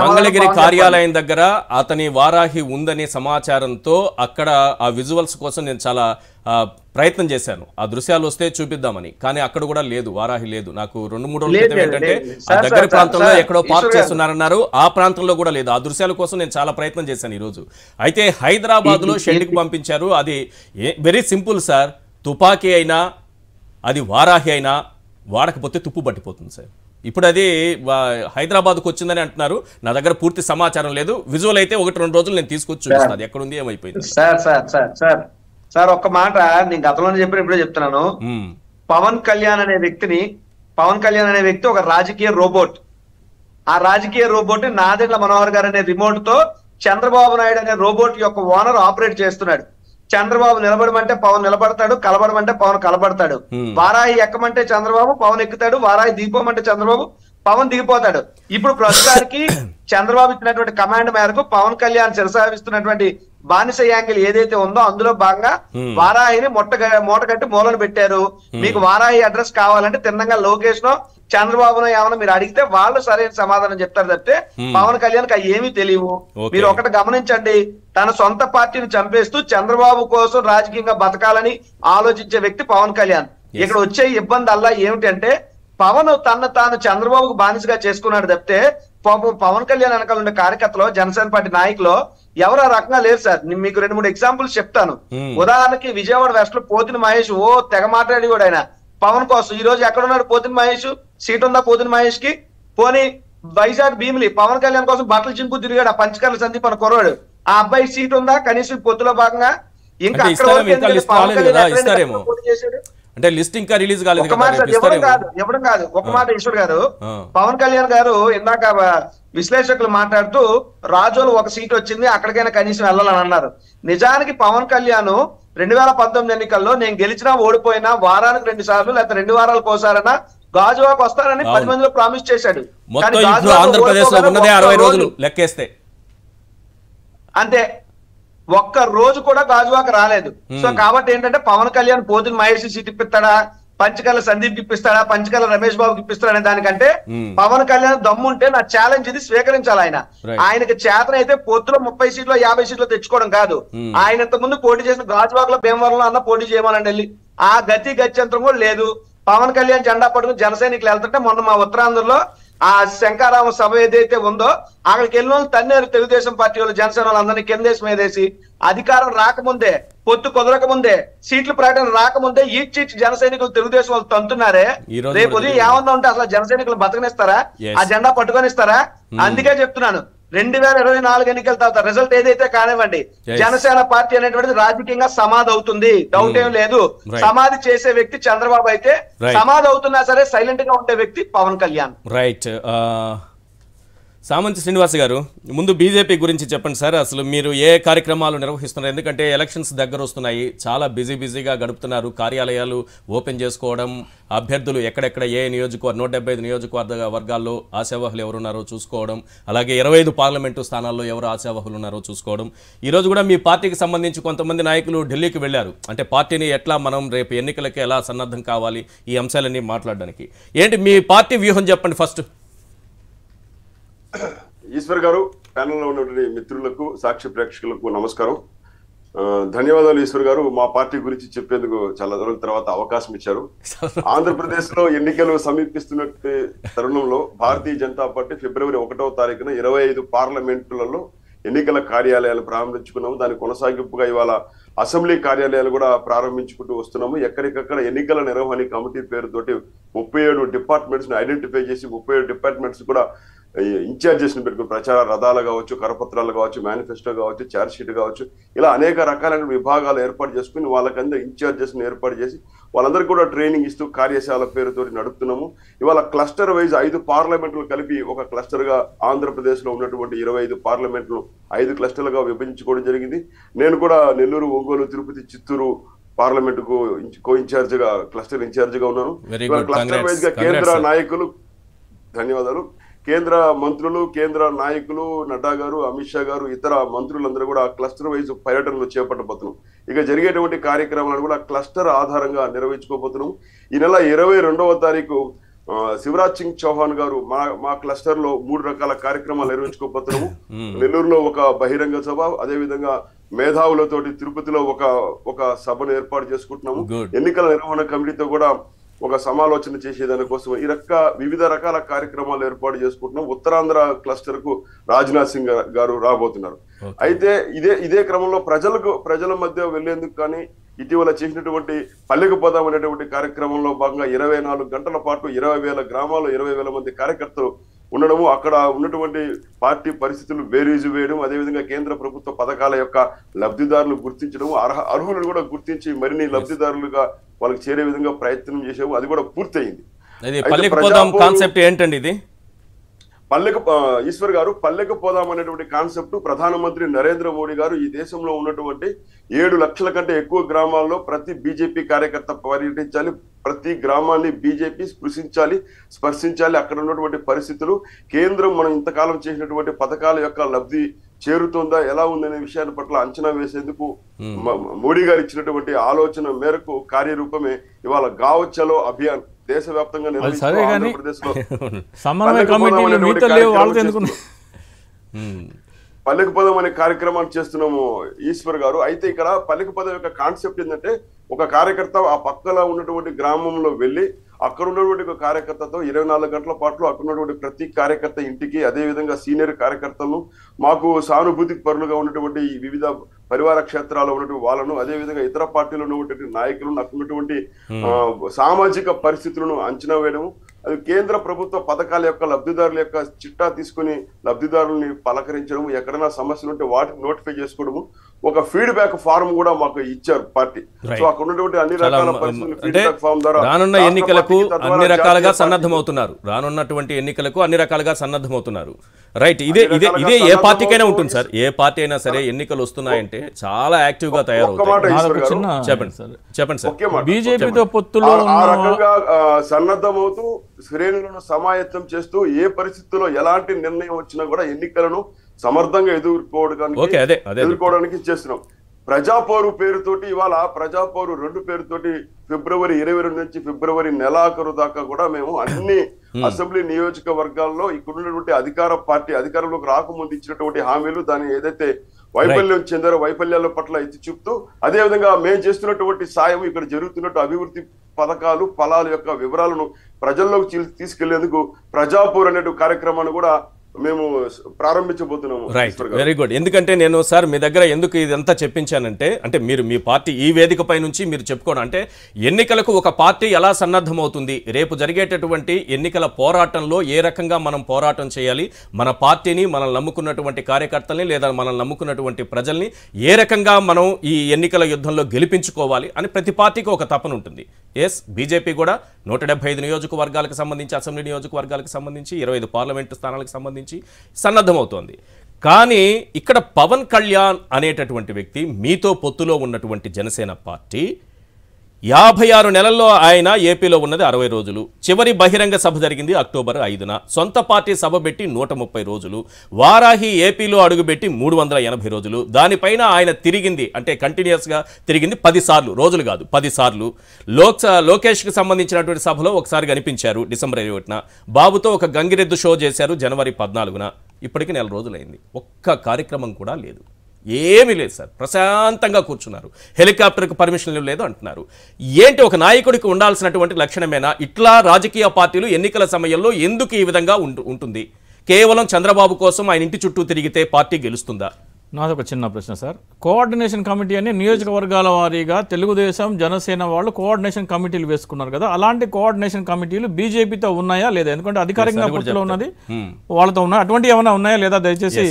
మంగళగిరి కార్యాలయం దగ్గర అతని వారాహి ఉందనే సమాచారంతో అక్కడ ఆ విజువల్స్ కోసం నేను చాలా ప్రయత్నం చేశాను, ఆ దృశ్యాలు వస్తే చూపిద్దామని. కానీ అక్కడ కూడా లేదు, వారాహి లేదు. నాకు 2-3 రోజుల క్రితం ఏంటంటే ఆ దగ్గర ప్రాంతంలో ఎక్కడో పార్క్ చేస్తున్నారన్నారు, ఆ ప్రాంతంలో కూడా లేదు. ఆ దృశ్యాల కోసం నేను చాలా ప్రయత్నం చేశాను ఈ రోజు. అయితే హైదరాబాద్ లో షెడ్కి పంపించారు. అది వెరీ సింపుల్ సార్. తుపాకీ అయినా, అది వారాహి అయినా వాడకపోతే తుప్పు పట్టిపోతుంది సార్. ఇప్పుడు అది హైదరాబాద్కు వచ్చిందని అంటున్నారు. నా దగ్గర పూర్తి సమాచారం లేదు. విజువల్ అయితే 1-2 రోజులు నేను తీసుకొచ్చి చూపిస్తాను ఎక్కడుంది, ఏమైపోయింది. సార్ ఒక్క మాట నేను గతంలో చెప్పిన ఇప్పుడే చెప్తున్నాను. పవన్ కళ్యాణ్ అనే వ్యక్తి ఒక రాజకీయ రోబోట్. ఆ రాజకీయ రోబోట్ నాదెండ్ల మనోహర్ గారు అనే రిమోట్ తో చంద్రబాబు నాయుడు అనే రోబోట్ యొక్క ఓనర్ ఆపరేట్ చేస్తున్నాడు. చంద్రబాబు నిలబడమంటే పవన్ నిలబడతాడు, కలబడమంటే పవన్ కలబడతాడు. వారాహి ఎక్కమంటే చంద్రబాబు పవన్ ఎక్కుతాడు, వారాహి దిగిపోమంటే చంద్రబాబు పవన్ దిగిపోతాడు. ఇప్పుడు ప్రస్తుతానికి చంద్రబాబు ఇచ్చినటువంటి కమాండ్ మేరకు పవన్ కళ్యాణ్ శిరసావిస్తున్నటువంటి బానిస యాంగిల్ ఏదైతే ఉందో అందులో భాగంగా వారాహిని మూటగట్టి మూలను పెట్టారు. మీకు వారాహి అడ్రస్ కావాలంటే తిన్నంగా లోకేష్ నో చంద్రబాబునో ఏమన్నా మీరు అడిగితే వాళ్ళు సరైన సమాధానం చెప్తారు తప్పితే పవన్ కళ్యాణ్ ఏమీ తెలియవు. మీరు ఒకటి గమనించండి, తన సొంత పార్టీని చంపేస్తూ చంద్రబాబు కోసం రాజకీయంగా బతకాలని ఆలోచించే వ్యక్తి పవన్ కళ్యాణ్. ఇక్కడ వచ్చే ఇబ్బంది అల్లా ఏమిటంటే పవన్ తాను చంద్రబాబుకు బానిసగా చేసుకున్నాడు తప్పితే పవన్ కళ్యాణ్ వెనకాల ఉండే కార్యకర్తలు, జనసేన పార్టీ నాయకులు ఎవరు ఆ రకంగా లేరు సార్. మీకు 2-3 ఎగ్జాంపుల్స్ చెప్తాను. ఉదాహరణకి విజయవాడ వెస్ట్ లో పోతిన మహేష్ తెగ మాట్లాడి కూడా ఆయన పవన్ కోసం. ఈ రోజు ఎక్కడున్నాడు పోతిన మహేష్? సీట్ ఉందా పోతిన మహేష్ కి? పోనీ వైజాగ్ భీమిలి పవన్ కళ్యాణ్ కోసం బట్టలు చింపు తిరిగాడు ఆ పంచకర్ల సందీప్ అని కుర్రాడు. ఆ అబ్బాయి సీట్ ఉందా కనీసం పొత్తులో భాగంగా? ఇంకా అంటే అక్కడ వరకు ఇంకా ఎందుకంటే లిస్ట్ పవన్ రాలేదు కళ్యాణ్ కదా, ఎక్కడైనా ఇస్తారేమో. పోటీ చేశాడు. అంటే లిస్ట్ ఇంకా రిలీజ్ కాలేదు ఒక కదా, మాట రేపు సార్, ఇవ్వడం ఇస్తారేమో. కాదు ఒక మాట ఈశ్వర్ గారు, ఆ. పవన్ కళ్యాణ్ గారు ఇందాక విశ్లేషకులు మాట్లాడుతూ రాజోలు ఒక సీట్ వచ్చింది అక్కడికైనా కనీసం వెళ్ళాలని అన్నారు. నిజానికి పవన్ కళ్యాణ్ 2019 ఎన్నికల్లో నేను గెలిచినా ఓడిపోయినా వారానికి 2 సార్లు లేకపోతే 2 వారాలకు ఒకసారైనా గాజువాకు వస్తారని 10 మందిలో ప్రామిస్ చేశాడు. మొత్తం ఇప్పుడు ఆంధ్రప్రదేశ్ లో ఉన్నదే 60 రోజులు లెక్కేస్తే అంతే, ఒక్క రోజు కూడా గాజువాక రాలేదు. సో కాబట్టి ఏంటంటే పవన్ కళ్యాణ్ పోతుని మహేష్ సీట్ ఇప్పిస్తాడా, పంచకల్ల సందీప్ ఇప్పిస్తాడా, పంచకల్ల రమేష్ బాబుకి ఇప్పిస్తాడా అనే దానికంటే పవన్ కళ్యాణ్ దమ్ముంటే నా ఛాలెంజ్ ఇది స్వీకరించాలి. ఆయనకి చేతనైతే పొత్తులో 30 సీట్లు 50 సీట్లు తెచ్చుకోవడం కాదు. ఆయన ఇంత ముందు పోటీ చేసిన గాజువాకలో భీమవరంలో అన్న పోటీ చేయమనండి వెళ్ళి, ఆ గతి గత్యంతరం కూడా లేదు. పవన్ కళ్యాణ్ జెండా పట్టుకుని జన సైనికులు వెళ్తుంటే మొన్న మా ఉత్తరాంధ్రలో ఆ శంకారామ సభ ఏదైతే ఉందో అక్కడికి వెళ్ళిన వాళ్ళు తన్నేరు తెలుగుదేశం పార్టీ వాళ్ళు, జనసేన వాళ్ళందరినీ కిందేసి మీదేసి అధికారం రాకముందే, పొత్తు కుదరక ముందే, సీట్ల ప్రకటన రాకముందే ఈడ్చి జన సైనికులు తెలుగుదేశం వాళ్ళు తంతున్నారే. రేపు ఉదయం ఏమన్నా ఉంటే అసలు జన సైనికులు బతకనిస్తారా? ఆ జెండా పట్టుకొనిస్తారా? అందుకే చెప్తున్నాను, 2024 ఎన్నికల తర్వాత రిజల్ట్ ఏదైతే కానివ్వండి, జనసేన పార్టీ అనేటువంటిది రాజకీయంగా సమాధి అవుతుంది, డౌట్ ఏం లేదు. సమాధి చేసే వ్యక్తి చంద్రబాబు అయితే, సమాధి అవుతున్నా సరే సైలెంట్ గా ఉండే వ్యక్తి పవన్ కళ్యాణ్. రైట్. సామంతి శ్రీనివాస్ గారు, ముందు బీజేపీ గురించి చెప్పండి సార్. అసలు మీరు ఏ కార్యక్రమాలు నిర్వహిస్తున్నారు? ఎందుకంటే ఎలక్షన్స్ దగ్గర వస్తున్నాయి, చాలా బిజీగా గడుపుతున్నారు. కార్యాలయాలు ఓపెన్ చేసుకోవడం, అభ్యర్థులు ఎక్కడెక్కడ ఏ నియోజకవర్గం 175 నియోజకవర్గాల్లో ఆశావాహులు ఎవరున్నారో చూసుకోవడం, అలాగే 25 పార్లమెంటు స్థానాల్లో ఎవరు ఆశావాహులు ఉన్నారో చూసుకోవడం. ఈరోజు కూడా మీ పార్టీకి సంబంధించి కొంతమంది నాయకులు ఢిల్లీకి వెళ్ళారు. అంటే పార్టీని ఎట్లా మనం రేపు ఎన్నికలకి ఎలా సన్నద్ధం కావాలి, ఈ అంశాలన్నీ మాట్లాడడానికి ఏంటి మీ పార్టీ వ్యూహం చెప్పండి ఫస్ట్. ఈశ్వర్ గారు, ప్యానెల్లో ఉన్నటువంటి మిత్రులకు, సాక్షి ప్రేక్షకులకు నమస్కారం. ధన్యవాదాలు ఈశ్వర్ గారు, మా పార్టీ గురించి చెప్పేందుకు చాలా రోజుల తర్వాత అవకాశం ఇచ్చారు. ఆంధ్రప్రదేశ్ లో ఎన్నికలు సమీపిస్తున్న తరుణంలో భారతీయ జనతా పార్టీ ఫిబ్రవరి 1వ తారీఖున 25 పార్లమెంటులలో ఎన్నికల కార్యాలయాలు ప్రారంభించుకున్నాము. దాని కొనసాగింపుగా ఇవాళ అసెంబ్లీ కార్యాలయాలు కూడా ప్రారంభించుకుంటూ వస్తున్నాము. ఎక్కడికక్కడ ఎన్నికల నిర్వహణ కమిటీ పేరుతోటి 37 డిపార్ట్మెంట్స్ ని ఐడెంటిఫై చేసి 37 డిపార్ట్మెంట్స్ కూడా ఇన్ఛార్జెస్ ని పెట్టుకుని, ప్రచార రథాలు కావచ్చు, కరపత్రాలు కావచ్చు, మేనిఫెస్టో కావచ్చు, ఛార్జ్ షీట్ కావచ్చు, ఇలా అనేక రకాలైన విభాగాలు ఏర్పాటు చేసుకుని వాళ్ళకంతా ఇన్ఛార్జెస్ ని ఏర్పాటు చేసి వాళ్ళందరికీ కూడా ట్రైనింగ్ ఇస్తూ కార్యశాల పేరుతో నడుపుతున్నాము. ఇవాళ క్లస్టర్ వైజ్ 5 పార్లమెంట్లు కలిపి ఒక క్లస్టర్ గా ఆంధ్రప్రదేశ్ లో ఉన్నటువంటి 25 పార్లమెంట్లు 5 క్లస్టర్లుగా విభజించుకోవడం జరిగింది. నేను కూడా నెల్లూరు, ఒంగోలు, తిరుపతి, చిత్తూరు పార్లమెంట్ కు కో ఇన్ఛార్జ్ గా, క్లస్టర్ ఇన్ఛార్జ్ గా ఉన్నాను. క్లస్టర్ వైజ్ గా కేంద్ర నాయకులు, ధన్యవాదాలు, కేంద్ర మంత్రులు, కేంద్ర నాయకులు, నడ్డా గారు, అమిత్ షా గారు, ఇతర మంత్రులందరూ కూడా క్లస్టర్ వైజ్ పర్యటనలు చేపట్టబోతున్నాం. ఇక జరిగేటువంటి కార్యక్రమాలను కూడా క్లస్టర్ ఆధారంగా నిర్వహించుకోబోతున్నాం. ఈ నెల 22వ తారీఖు శివరాజ్ సింగ్ చౌహాన్ గారు మా క్లస్టర్ లో 3 రకాల కార్యక్రమాలు నిర్వహించుకోబోతున్నాము. నెల్లూరులో ఒక బహిరంగ సభ, అదే విధంగా మేధావులతోటి తిరుపతిలో ఒక సభను ఏర్పాటు చేసుకుంటున్నాము. ఎన్నికల నిర్వహణ కమిటీతో కూడా ఒక సమాలోచన చేసేదానికోసం వివిధ రకాల కార్యక్రమాలు ఏర్పాటు చేసుకుంటున్నాం. ఉత్తరాంధ్ర క్లస్టర్ కు రాజ్నాథ్ సింగ్ గారు రాబోతున్నారు. అయితే ఇదే క్రమంలో ప్రజల మధ్య వెళ్లేందుకు కానీ ఇటీవల చేసినటువంటి పల్లెకు పోదాం అనేటువంటి కార్యక్రమంలో భాగంగా 24 గంటల పాటు 20,000 గ్రామాల్లో 20,000 మంది కార్యకర్తలు ఉండడము, అక్కడ ఉన్నటువంటి పార్టీ పరిస్థితులు బేరీజు వేయడం, అదేవిధంగా కేంద్ర ప్రభుత్వ పథకాల యొక్క లబ్ధిదారులు గుర్తించడం, అర్హులను కూడా గుర్తించి మరిన్ని లబ్ధిదారులుగా వాళ్ళకి చేరే విధంగా ప్రయత్నం చేసాము. అది కూడా పూర్తయింది. ఈశ్వర్ గారు, పల్లెకు పోదాం అనేటువంటి కాన్సెప్ట్ ప్రధానమంత్రి నరేంద్ర మోడీ గారు ఈ దేశంలో ఉన్నటువంటి 7 లక్షల కంటే ఎక్కువ గ్రామాల్లో ప్రతి బీజేపీ కార్యకర్త పర్యటించాలి, ప్రతి గ్రామాన్ని బీజేపీ స్పర్శించాలి, అక్కడ ఉన్నటువంటి పరిస్థితులు, కేంద్రం మనం ఇంతకాలం చేసినటువంటి పథకాల యొక్క లబ్ధి చేరుతుందా, ఎలా ఉందనే విషయాన్ని పట్ల అంచనా వేసేందుకు మోడీ గారు ఇచ్చినటువంటి ఆలోచన మేరకు కార్యరూపమే ఇవాళ గావ్ చలో అభియాన్ దేశవ్యాప్తంగా పల్లెకు పదం అనే కార్యక్రమాన్ని చేస్తున్నాము ఈశ్వర్ గారు. అయితే ఇక్కడ పల్లెకు పదం యొక్క కాన్సెప్ట్ ఏంటంటే, ఒక కార్యకర్త ఆ పక్కన ఉన్నటువంటి గ్రామంలో వెళ్ళి అక్కడ ఉన్నటువంటి ఒక కార్యకర్తతో 24 గంటల పాటు అక్కడ ఉన్నటువంటి ప్రతి కార్యకర్త ఇంటికి, అదే విధంగా సీనియర్ కార్యకర్తలను, మాకు సానుభూతి పరులుగా ఉన్నటువంటి వివిధ పరివార క్షేత్రాల్లో ఉన్నటువంటి వాళ్ళను, అదే విధంగా ఇతర పార్టీలో ఉన్నటువంటి నాయకులను, అక్కడ ఉన్నటువంటి సామాజిక పరిస్థితులను అంచనా వేయడము, అది కేంద్ర ప్రభుత్వ పథకాల యొక్క లబ్ధిదారుల యొక్క చిట్టా తీసుకుని లబ్ధిదారుల్ని పలకరించడం, ఎక్కడైనా సమస్యలు ఉంటే వాటిని నోటిఫై చేసుకోవడము, ఒక ఫీడ్బ్యాక్ ఫారం కూడా మాకు ఇచ్చారు పార్టీ. సో అక్కడ ఉన్నటువంటి అన్ని రకాల పరిస్థితులు ఫీడ్బ్యాక్ ఫారం ద్వారా రానున్న ఎన్నికలకు అన్ని రకాలుగా సన్నద్ధమవుతున్నారు. రానున్నటువంటి ఎన్నికలకు అన్ని రకాలుగా సన్నద్ధమవుతున్నారు. రైట్. ఇదే ఏ పార్టీకైనా ఉంటుంది సార్. ఏ పార్టీ అయినా సరే ఎన్నికలు వస్తున్నాయంటే చాలా యాక్టివ్ గా తయారవుతారు. చెప్పండి సార్. బీజేపీతో పొత్తులో ఆ రకంగా సన్నద్ధమవుతూ శ్రేణులను సమాయత్తం చేస్తూ ఏ పరిస్థితుల్లో ఎలాంటి నిర్ణయం వచ్చినా కూడా ఎన్నికలను సమర్థంగా ఎదుర్కోవడానికి చేస్తున్నాం. ప్రజాపోరు పేరుతోటి ఇవాళ ప్రజాపోరు 2 పేరుతోటి ఫిబ్రవరి 22 నుంచి ఫిబ్రవరి నెలాఖరు దాకా కూడా మేము అన్ని అసెంబ్లీ నియోజకవర్గాల్లో ఇక్కడ ఉన్నటువంటి అధికార పార్టీ అధికారంలోకి రాకముందు ఇచ్చినటువంటి హామీలు దాన్ని ఏదైతే వైఫల్యం చెందారో వైఫల్యాల పట్ల ఎత్తి చూపుతూ, అదే విధంగా మేము చేస్తున్నటువంటి సాయం, ఇక్కడ జరుగుతున్నట్టు అభివృద్ధి పథకాలు ఫలాల యొక్క వివరాలను ప్రజల్లోకి తీసుకెళ్లేందుకు ప్రజాపూర్ అనే కార్యక్రమాన్ని కూడా మేము ప్రారంభించబోతున్నాము. Right, very good. ఎందుకంటే నేను సార్ మీ దగ్గర ఎందుకు ఇదంతా చెప్పించానంటే, అంటే మీరు మీ పార్టీ ఈ వేదికపై నుంచి మీరు చెప్పుకోవడం అంటే ఎన్నికలకు ఒక పార్టీ ఎలా సన్నద్ధమవుతుంది, రేపు జరిగేటటువంటి ఎన్నికల పోరాటంలో ఏ రకంగా మనం పోరాటం చేయాలి, మన పార్టీని మనల్ని నమ్ముకున్నటువంటి కార్యకర్తల్ని లేదా మనల్ని నమ్ముకున్నటువంటి ప్రజల్ని ఏ రకంగా మనం ఈ ఎన్నికల యుద్ధంలో గెలిపించుకోవాలి అని ప్రతి పార్టీకి ఒక తపన ఉంటుంది. ఎస్, బీజేపీ కూడా 175 నియోజకవర్గాలకు సంబంధించి, అసెంబ్లీ నియోజకవర్గాలకు సంబంధించి 25 పార్లమెంటు స్థానాలకు సంబంధించి సన్నద్ధమవుతోంది. కానీ ఇక్కడ పవన్ కళ్యాణ్ అనేటటువంటి వ్యక్తి, మీతో పొత్తులో ఉన్నటువంటి జనసేన పార్టీ 56 నెలల్లో ఆయన ఏపీలో ఉన్నది 60 రోజులు. చివరి బహిరంగ సభ జరిగింది అక్టోబర్ 5న. సొంత పార్టీ సభ పెట్టి 130 రోజులు. వారాహి ఏపీలో అడుగుపెట్టి 380 రోజులు. దానిపైన ఆయన తిరిగింది అంటే కంటిన్యూస్గా తిరిగింది 10 సార్లు, రోజులు కాదు 10 సార్లు. లోకేష్కి సంబంధించినటువంటి సభలో ఒకసారి కనిపించారు డిసెంబర్ 21న. బాబుతో ఒక గంగిరెద్దు షో చేశారు జనవరి 14న. ఇప్పటికి 4 రోజులైంది. ఒక్క కార్యక్రమం కూడా లేదు, ఏమీ లేదు సార్. ప్రశాంతంగా కూర్చున్నారు. హెలికాప్టర్కి పర్మిషన్ లేదు అంటున్నారు. ఏంటి ఒక నాయకుడికి ఉండాల్సినటువంటి లక్షణమేనా? ఇట్లా రాజకీయ పార్టీలు ఎన్నికల సమయంలో ఎందుకు ఈ విధంగా ఉంటుంది? కేవలం చంద్రబాబు కోసం ఆయన ఇంటి చుట్టూ తిరిగితే పార్టీ గెలుస్తుందా? నాదొక చిన్న ప్రశ్న సార్. కోఆర్డినేషన్ కమిటీ అని నియోజకవర్గాల వారీగా తెలుగుదేశం జనసేన వాళ్ళు కోఆర్డినేషన్ కమిటీలు వేసుకున్నారు కదా, అలాంటి కోఆర్డినేషన్ కమిటీలు బీజేపీతో ఉన్నాయా లేదా? ఎందుకంటే అధికారికంగా పొత్తులో ఉన్నది వాళ్ళతో ఉన్నాయి. అటువంటి ఏమైనా ఉన్నాయా లేదా? దయచేసి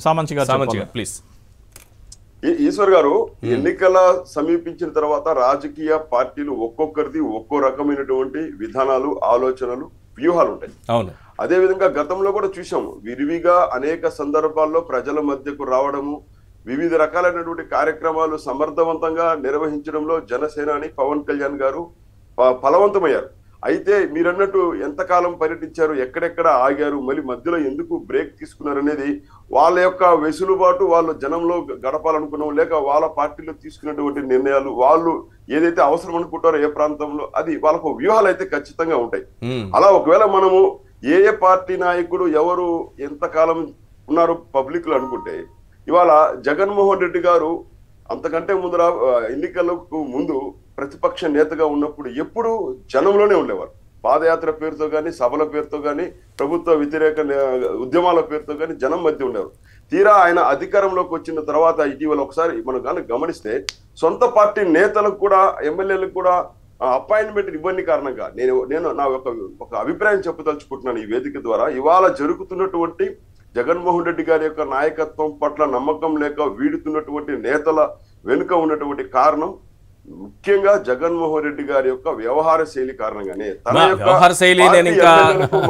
సామంచి ప్లీజ్. ఈశ్వర్ గారు, ఎన్నికల సమీపించిన తర్వాత రాజకీయ పార్టీలు ఒక్కొక్కరిది ఒక్కో రకమైనటువంటి విధానాలు, ఆలోచనలు, వ్యూహాలు ఉంటాయి. అవును. అదే విధంగా గతంలో కూడా చూసాము, విరివిగా అనేక సందర్భాల్లో ప్రజల మధ్యకు రావడము, వివిధ రకాలైనటువంటి కార్యక్రమాలు సమర్థవంతంగా నిర్వహించడంలో జనసేనాని పవన్ కళ్యాణ్ గారు ఫలవంతమయ్యారు. అయితే మీరన్నట్టు ఎంతకాలం పర్యటించారు, ఎక్కడెక్కడ ఆగారు, మళ్ళీ మధ్యలో ఎందుకు బ్రేక్ తీసుకున్నారు అనేది వాళ్ళ యొక్క వెసులుబాటు, వాళ్ళు జనంలో గడపాలనుకున్నాం, లేక వాళ్ళ పార్టీలో తీసుకున్నటువంటి నిర్ణయాలు, వాళ్ళు ఏదైతే అవసరం అనుకుంటారో ఏ ప్రాంతంలో, అది వాళ్ళకు వ్యూహాలు అయితే ఖచ్చితంగా ఉంటాయి. అలా ఒకవేళ మనము ఏ పార్టీ నాయకుడు ఎవరు ఎంతకాలం ఉన్నారు పబ్లిక్ లో అనుకుంటే, ఇవాళ జగన్మోహన్ రెడ్డి గారు అంతకంటే ముందర ఎన్నికలకు ముందు ప్రతిపక్ష నేతగా ఉన్నప్పుడు ఎప్పుడు జనంలోనే ఉండేవారు. పాదయాత్ర పేరుతో కానీ, సభల పేరుతో కానీ, ప్రభుత్వ వ్యతిరేక ఉద్యమాల పేరుతో కానీ జనం మధ్య ఉండేవారు. తీరా ఆయన అధికారంలోకి వచ్చిన తర్వాత ఇటీవల ఒకసారి మనం కానీ గమనిస్తే సొంత పార్టీ నేతలకు కూడా, ఎమ్మెల్యేలకు కూడా అపాయింట్మెంట్ ఇవ్వని కారణంగా నేను నా ఒక అభిప్రాయం చెప్పదలుచుకుంటున్నాను ఈ వేదిక ద్వారా. ఇవాళ జరుగుతున్నటువంటి జగన్మోహన్ రెడ్డి గారి యొక్క నాయకత్వం పట్ల నమ్మకం లేక వీడుతున్నటువంటి నేతల వెనుక ఉన్నటువంటి కారణం ముఖ్యంగా జగన్మోహన్ రెడ్డి గారి యొక్క వ్యవహార శైలి కారణంగానే. వ్యవహార శైలి, నేను ఇంకా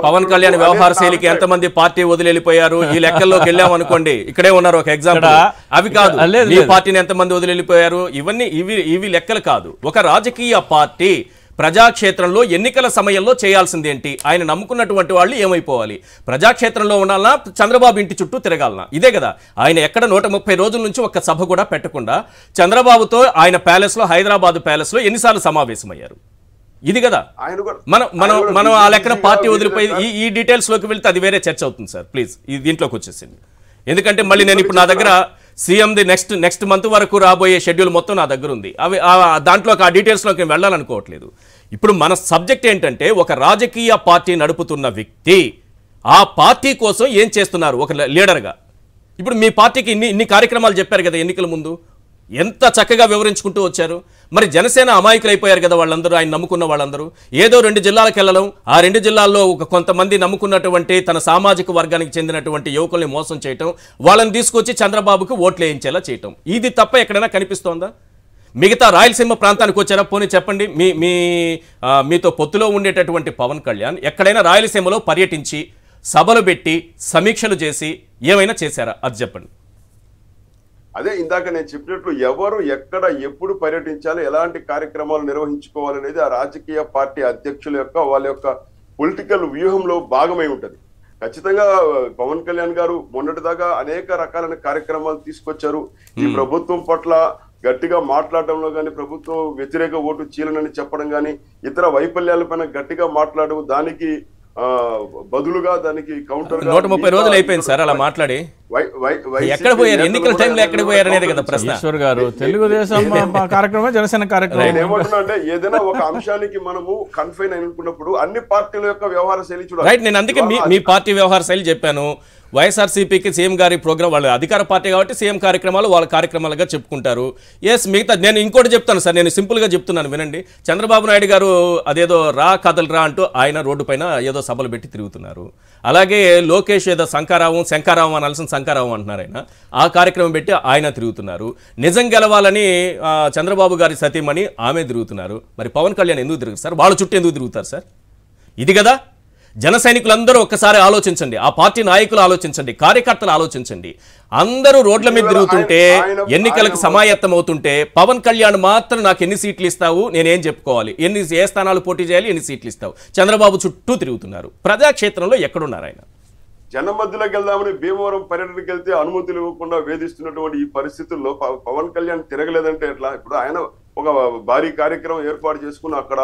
పవన్ కళ్యాణ్ వ్యవహార శైలికి ఎంతమంది పార్టీ వదిలి వెళ్ళిపోయారు ఈ లెక్కల్లోకి వెళ్ళాం అనుకోండి, ఇక్కడే ఉన్నారు ఒక ఎగ్జాంపుల్. అవి కాదు, ఈ పార్టీని ఎంతమంది వదిలి వెళ్ళిపోయారు, ఇవన్నీ ఇవి లెక్కలు కాదు. ఒక రాజకీయ పార్టీ ప్రజాక్షేత్రంలో ఎన్నికల సమయంలో చేయాల్సింది ఏంటి? ఆయన నమ్ముకున్నటువంటి వాళ్ళు ఏమైపోవాలి? ప్రజాక్షేత్రంలో ఉండాలన్నా, చంద్రబాబు ఇంటి చుట్టూ తిరగాలన్నా? ఇదే కదా. ఆయన ఎక్కడ 130 రోజుల నుంచి ఒక్క సభ కూడా పెట్టకుండా చంద్రబాబుతో ఆయన ప్యాలెస్లో, హైదరాబాద్ ప్యాలెస్లో ఎన్నిసార్లు సమావేశమయ్యారు? ఇది కదా. మనం ఆ లెక్కన పార్టీ వదిలిపోయి ఈ డీటెయిల్స్ లోకి వెళ్తే అది వేరే చర్చ అవుతుంది సార్. ప్లీజ్ దీంట్లోకి వచ్చేసింది. ఎందుకంటే మళ్ళీ నేను ఇప్పుడు నా దగ్గర సీఎంది నెక్స్ట్ మంత్ వరకు రాబోయే షెడ్యూల్ మొత్తం నా దగ్గర ఉంది. దాంట్లో ఆ డీటెయిల్స్లోకి నేను వెళ్ళాలనుకోవట్లేదు. ఇప్పుడు మన సబ్జెక్ట్ ఏంటంటే, ఒక రాజకీయ పార్టీ నడుపుతున్న వ్యక్తి ఆ పార్టీ కోసం ఏం చేస్తున్నారు ఒక లీడర్గా. ఇప్పుడు మీ పార్టీకి ఇన్ని కార్యక్రమాలు చెప్పారు కదా ఎన్నికల ముందు. ఎంత చక్కగా వివరించుకుంటూ వచ్చారు. మరి జనసేన అమాయకులు అయిపోయారు కదా వాళ్ళందరూ, ఆయన నమ్ముకున్న వాళ్ళందరూ. ఏదో 2 జిల్లాలకు వెళ్ళడం, ఆ 2 జిల్లాల్లో కొంతమంది నమ్ముకున్నటువంటి తన సామాజిక వర్గానికి చెందినటువంటి యువకుల్ని మోసం చేయటం, వాళ్ళని తీసుకొచ్చి చంద్రబాబుకు ఓట్లు వేయించేలా చేయటం, ఇది తప్ప ఎక్కడైనా కనిపిస్తోందా? మిగతా రాయలసీమ ప్రాంతానికి వచ్చారా? పోనీ చెప్పండి. మీతో పొత్తులో ఉండేటటువంటి పవన్ కళ్యాణ్ ఎక్కడైనా రాయలసీమలో పర్యటించి సభలు పెట్టి సమీక్షలు చేసి ఏమైనా చేశారా? అది చెప్పండి. అదే ఇందాక నేను చెప్పినట్లు ఎవరు ఎక్కడ ఎప్పుడు పర్యటించాలి, ఎలాంటి కార్యక్రమాలు నిర్వహించుకోవాలనేది ఆ రాజకీయ పార్టీ అధ్యక్షుల యొక్క వాళ్ళ యొక్క పొలిటికల్ వ్యూహంలో భాగమై ఉంటది. ఖచ్చితంగా పవన్ కళ్యాణ్ గారు మొన్నటిదాకా అనేక రకాలైన కార్యక్రమాలు తీసుకొచ్చారు. ఈ ప్రభుత్వం పట్ల గట్టిగా మాట్లాడడంలో కానీ, ప్రభుత్వం వ్యతిరేక ఓటు చీలనని చెప్పడం కానీ, ఇతర వైఫల్యాలపైన గట్టిగా మాట్లాడడం, దానికి బదులుగా దానికి కౌంటర్ 130 రోజులు అయిపోయింది సార్ అలా మాట్లాడి. ఎక్కడ పోయారు? ఎన్నికల టైంలో ఎక్కడ పోయారు అనేది కదా ప్రశ్న. ఈశ్వర్ గారు, తెలుగుదేశం కార్యక్రమం, జనసేన కార్యక్రమం ఏమంటున్నా అంటే ఏదైనా ఒక అంశానికి మనము కన్ఫైన్ అయినప్పుడు అన్ని పార్టీల యొక్క వ్యవహార శైలి చూడాలి. రైట్, నేను అందుకే మీ పార్టీ వ్యవహార శైలి చెప్పాను. వైఎస్ఆర్సీపీకి సీఎం గారి ప్రోగ్రామ్, వాళ్ళ అధికార పార్టీ కాబట్టి సీఎం కార్యక్రమాలు వాళ్ళ కార్యక్రమాలుగా చెప్పుకుంటారు. ఎస్, మిగతా నేను ఇంకోటి చెప్తాను సార్, నేను సింపుల్గా చెప్తున్నాను వినండి. చంద్రబాబు నాయుడు గారు అదేదో రా కథలు అంటూ ఆయన రోడ్డు పైన ఏదో సభలు పెట్టి తిరుగుతున్నారు. అలాగే లోకేష్ ఏదో శంకారావం అనాల్సిన శంకారావం అంటున్నారు, ఆయన ఆ కార్యక్రమం పెట్టి ఆయన తిరుగుతున్నారు. నిజం గెలవాలని చంద్రబాబు గారి సతీమణి ఆమె తిరుగుతున్నారు. మరి పవన్ కళ్యాణ్ ఎందుకు తిరుగుతారు సార్? వాళ్ళ చుట్టూ ఎందుకు తిరుగుతారు సార్? ఇది కదా. జన సైనికులందరూ ఒక్కసారి ఆలోచించండి, ఆ పార్టీ నాయకులు ఆలోచించండి, కార్యకర్తలు ఆలోచించండి. అందరూ రోడ్ల మీద తిరుగుతుంటే, ఎన్నికలకు సమాయత్తం అవుతుంటే, పవన్ కళ్యాణ్ మాత్రం నాకు ఎన్ని సీట్లు ఇస్తావు, నేనేం చెప్పుకోవాలి, ఏ స్థానాలు పోటీ చేయాలి, ఎన్ని సీట్లు ఇస్తావు, చంద్రబాబు చుట్టూ తిరుగుతున్నారు. ప్రజాక్షేత్రంలో ఎక్కడున్నారు ఆయన? జనం మధ్యలోకి వెళ్దామని భీమవరం పర్యటనకి వెళ్తే అనుమతులు ఇవ్వకుండా వేధిస్తున్నటువంటి ఈ పరిస్థితుల్లో పవన్ కళ్యాణ్ తిరగలేదంటే ఎట్లా? ఇప్పుడు ఆయన ఒక భారీ కార్యక్రమం ఏర్పాటు చేసుకుని అక్కడ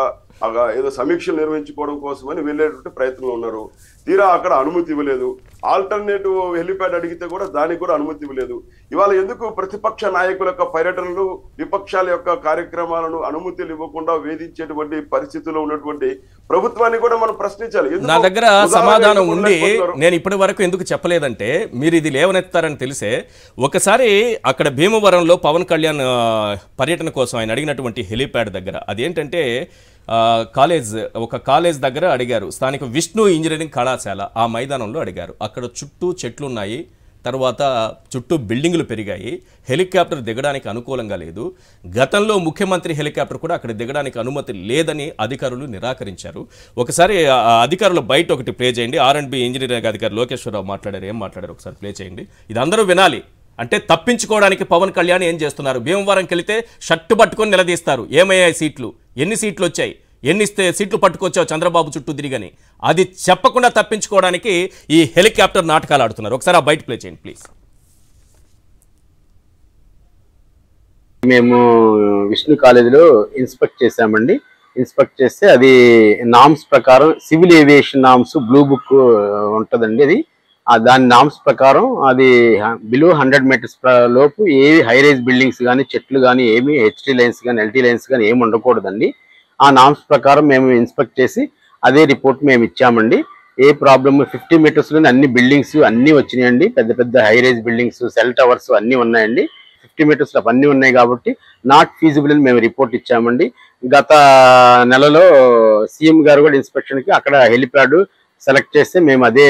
ఏదో సమీక్షలు నిర్వహించుకోవడం కోసం అని వెళ్ళేటువంటి ప్రయత్నంలో ఉన్నారు. తీరా అక్కడ అనుమతి ఇవ్వలేదు. ఆల్టర్నేటివ్ హెలిప్యాడ్ అడిగితే కూడా దానికి కూడా అనుమతి ఇవ్వలేదు. ఇవాళ ఎందుకు ప్రతిపక్ష నాయకుల యొక్క పర్యటనలు, విపక్షాల యొక్క కార్యక్రమాలను అనుమతులు ఇవ్వకుండా వేధించేటువంటి పరిస్థితుల్లో ఉన్నటువంటి ప్రభుత్వాన్ని కూడా మనం ప్రశ్నించాలి. నా దగ్గర సమాధానం ఉంది. నేను ఇప్పటి వరకు ఎందుకు చెప్పలేదంటే, మీరు ఇది లేవనెత్తారని తెలిసే ఒకసారి అక్కడ భీమవరంలో పవన్ కళ్యాణ్ పర్యటన కోసం ఆయన అడిగినటువంటి హెలిప్యాడ్ దగ్గర, అదేంటంటే ఒక కాలేజ్ దగ్గర అడిగారు. స్థానిక విష్ణు ఇంజనీరింగ్ కళాశాల ఆ మైదానంలో అడిగారు. అక్కడ చుట్టూ చెట్లు ఉన్నాయి, తర్వాత చుట్టూ బిల్డింగులు పెరిగాయి, హెలికాప్టర్ దిగడానికి అనుకూలంగా లేదు. గతంలో ముఖ్యమంత్రి హెలికాప్టర్ కూడా అక్కడ దిగడానికి అనుమతి లేదని అధికారులు నిరాకరించారు. ఒకసారి అధికారులు బయట ఒకటి ప్లే చేయండి. R&B ఇంజనీరింగ్ అధికారి లోకేశ్వరరావు మాట్లాడారు. ఏం మాట్లాడారు ఒకసారి ప్లే చేయండి. ఇది అందరూ వినాలి. అంటే తప్పించుకోవడానికి పవన్ కళ్యాణ్ ఏం చేస్తున్నారు? భీమవరంకి వెళితే షట్టు పట్టుకొని నిలదీస్తారు. ఏమయ్యాయి సీట్లు, ఎన్ని సీట్లు వచ్చాయి, ఎన్ని సీట్లు పట్టుకొచ్చావు చంద్రబాబు చుట్టూ తిరిగని, అది చెప్పకుండా తప్పించుకోవడానికి ఈ హెలికాప్టర్ నాటకాలు ఆడుతున్నారు. ఒకసారి ఆ బయట ప్లే చేయండి ప్లీజ్. మేము విష్ణు కాలేజీలో ఇన్స్పెక్ట్ చేశామండి. ఇన్స్పెక్ట్ చేస్తే అది నామ్స్ ప్రకారం civil aviation norms blue book ఉంటుందండి. అది దాని నామ్స్ ప్రకారం అది బిలో 100 మీటర్స్ లోపు ఏ హై రైజ్ బిల్డింగ్స్ కానీ, చెట్లు కానీ, ఏమి HT లైన్స్ కానీ, LT లైన్స్ కానీ ఏమి ఉండకూడదండి. ఆ నామ్స్ ప్రకారం మేము ఇన్స్పెక్ట్ చేసి అదే రిపోర్ట్ మేము ఇచ్చామండి. ఏ ప్రాబ్లమ్ 50 మీటర్స్లోనే అన్ని బిల్డింగ్స్ అన్నీ వచ్చినాయండి. పెద్ద పెద్ద high rise buildings, cell towers అన్నీ ఉన్నాయండి. 50 మీటర్స్ అవన్నీ ఉన్నాయి కాబట్టి నాట్ ఫీజిబుల్ అని మేము రిపోర్ట్ ఇచ్చామండి. గత నెలలో సీఎం గారు కూడా ఇన్స్పెక్షన్కి అక్కడ హెలిప్యాడ్ సెలెక్ట్ చేస్తే మేము అదే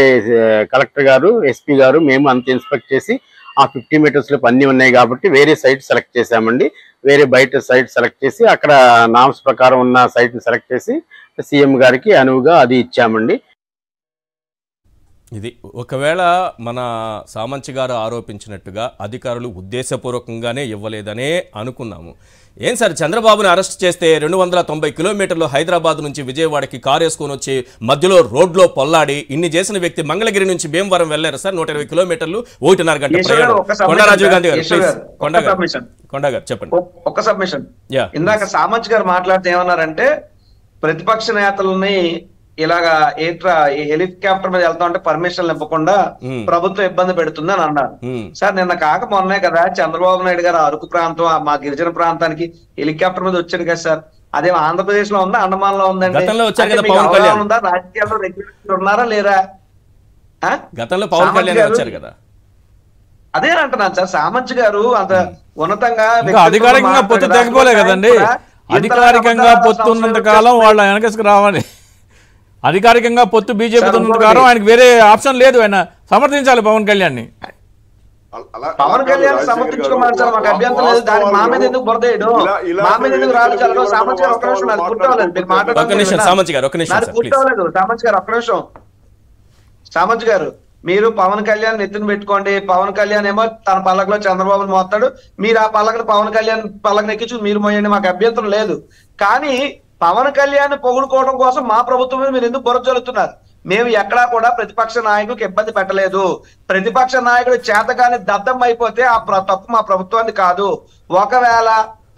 కలెక్టర్ గారు, SP గారు మేము అంత ఇన్స్పెక్ట్ చేసి ఆ 50 మీటర్స్ లోపు అన్నీ ఉన్నాయి కాబట్టి వేరే సైట్ సెలెక్ట్ చేశామండి. వేరే బయట సైట్ సెలెక్ట్ చేసి అక్కడ నామ్స్ ప్రకారం ఉన్న సైట్ని సెలెక్ట్ చేసి సీఎం గారికి అనువుగా అది ఇచ్చామండి. ఇది ఒకవేళ మన సామంచి గారు ఆరోపించినట్టుగా అధికారులు ఉద్దేశపూర్వకంగానే ఇవ్వలేదనే అనుకున్నాము. ఏం సార్, చంద్రబాబుని అరెస్ట్ చేస్తే 290 కిలోమీటర్లు హైదరాబాద్ నుంచి విజయవాడకి కారు వేసుకొని వచ్చి మధ్యలో రోడ్లో పొల్లాడి ఇన్ని చేసిన వ్యక్తి మంగళగిరి నుంచి భీమవరం వెళ్లారు సార్. 120 కిలోమీటర్లు 1.5 గంట ప్రయాణం. కొండా రాజీవ్ గాంధీ గారు, కొండా గారు చెప్పండి. ఒక సబ్మిషన్. ఇందాక సామంచి గారు మాట్లాడితే ఏమన్నారంటే, ప్రతిపక్ష నేతలని ఇలాగా ఈ హెలికాప్టర్ మీద వెళ్తా ఉంటే పర్మిషన్లు ఇవ్వకుండా ప్రభుత్వం ఇబ్బంది పెడుతుంది అని అన్నారు. సార్ నిన్న కాక మొన్నే కదా చంద్రబాబు నాయుడు గారు అరకు ప్రాంతం, మా గిరిజన ప్రాంతానికి హెలికాప్టర్ మీద వచ్చాడు కదా సార్. అదే ఆంధ్రప్రదేశ్ లో ఉందా, అండమాన్ లో ఉందండి? ఉందా? రాజకీయాల్లో రెగ్యులేటర్ ఉన్నారా లేరా? గతంలో పవన్ కళ్యాణ్ వచ్చారు కదా. అదే అంటున్నాను సార్, సామంత్ గారు అంత ఉన్నతంగా ఇంకా అధికారికంగా పొత్తు తెగపోలే కదండి. అధికారికంగా పొత్తు ఉన్నంత కాలం వాళ్ళ వెనకసుకు రావాలి. అధికారికంగా పొత్తు బీజేపీతో ఉన్నంత కాలం ఆయనకు వేరే ఆప్షన్ లేదు. ఆయన సమర్థించాలి పవన్ కళ్యాణ్ ని. పవన్ కళ్యాణ్ సమర్థించుకోమని సార్, మాకు అభ్యంతరం లేదు. దానికి మా మీద ఎందుకు బురదేయడం, మా మీద ఎందుకు రాజాలు? సామంత్ గారు ఒక్క నిమిషం, నాకు గుర్తవలేదు మీరు మాట్లాడారు. సామంత్ గారు ఒక్క నిమిషం, గుర్తవలేదు. సామంత్ గారు ఒక్క నిమిషం. సామంత్ గారు, మీరు పవన్ కళ్యాణ్ ఎత్తున పెట్టుకోండి. పవన్ కళ్యాణ్ ఏమో తన పల్లకలో చంద్రబాబుని మోస్తాడు, మీరు ఆ పల్లకను పవన్ కళ్యాణ్ పల్లకను ఎక్కించు మీరు మోయండి, మాకు అభ్యంతరం లేదు. కానీ పవన్ కళ్యాణ్ పొగుడుకోవడం కోసం మా ప్రభుత్వం మీద మీరు ఎందుకు బురద జల్లుతున్నారు? మేము ఎక్కడా కూడా ప్రతిపక్ష నాయకుడికి ఇబ్బంది పెట్టలేదు. ప్రతిపక్ష నాయకుడు చేతగాని దద్దం అయిపోతే ఆ తప్పు మా ప్రభుత్వాన్ని కాదు. ఒకవేళ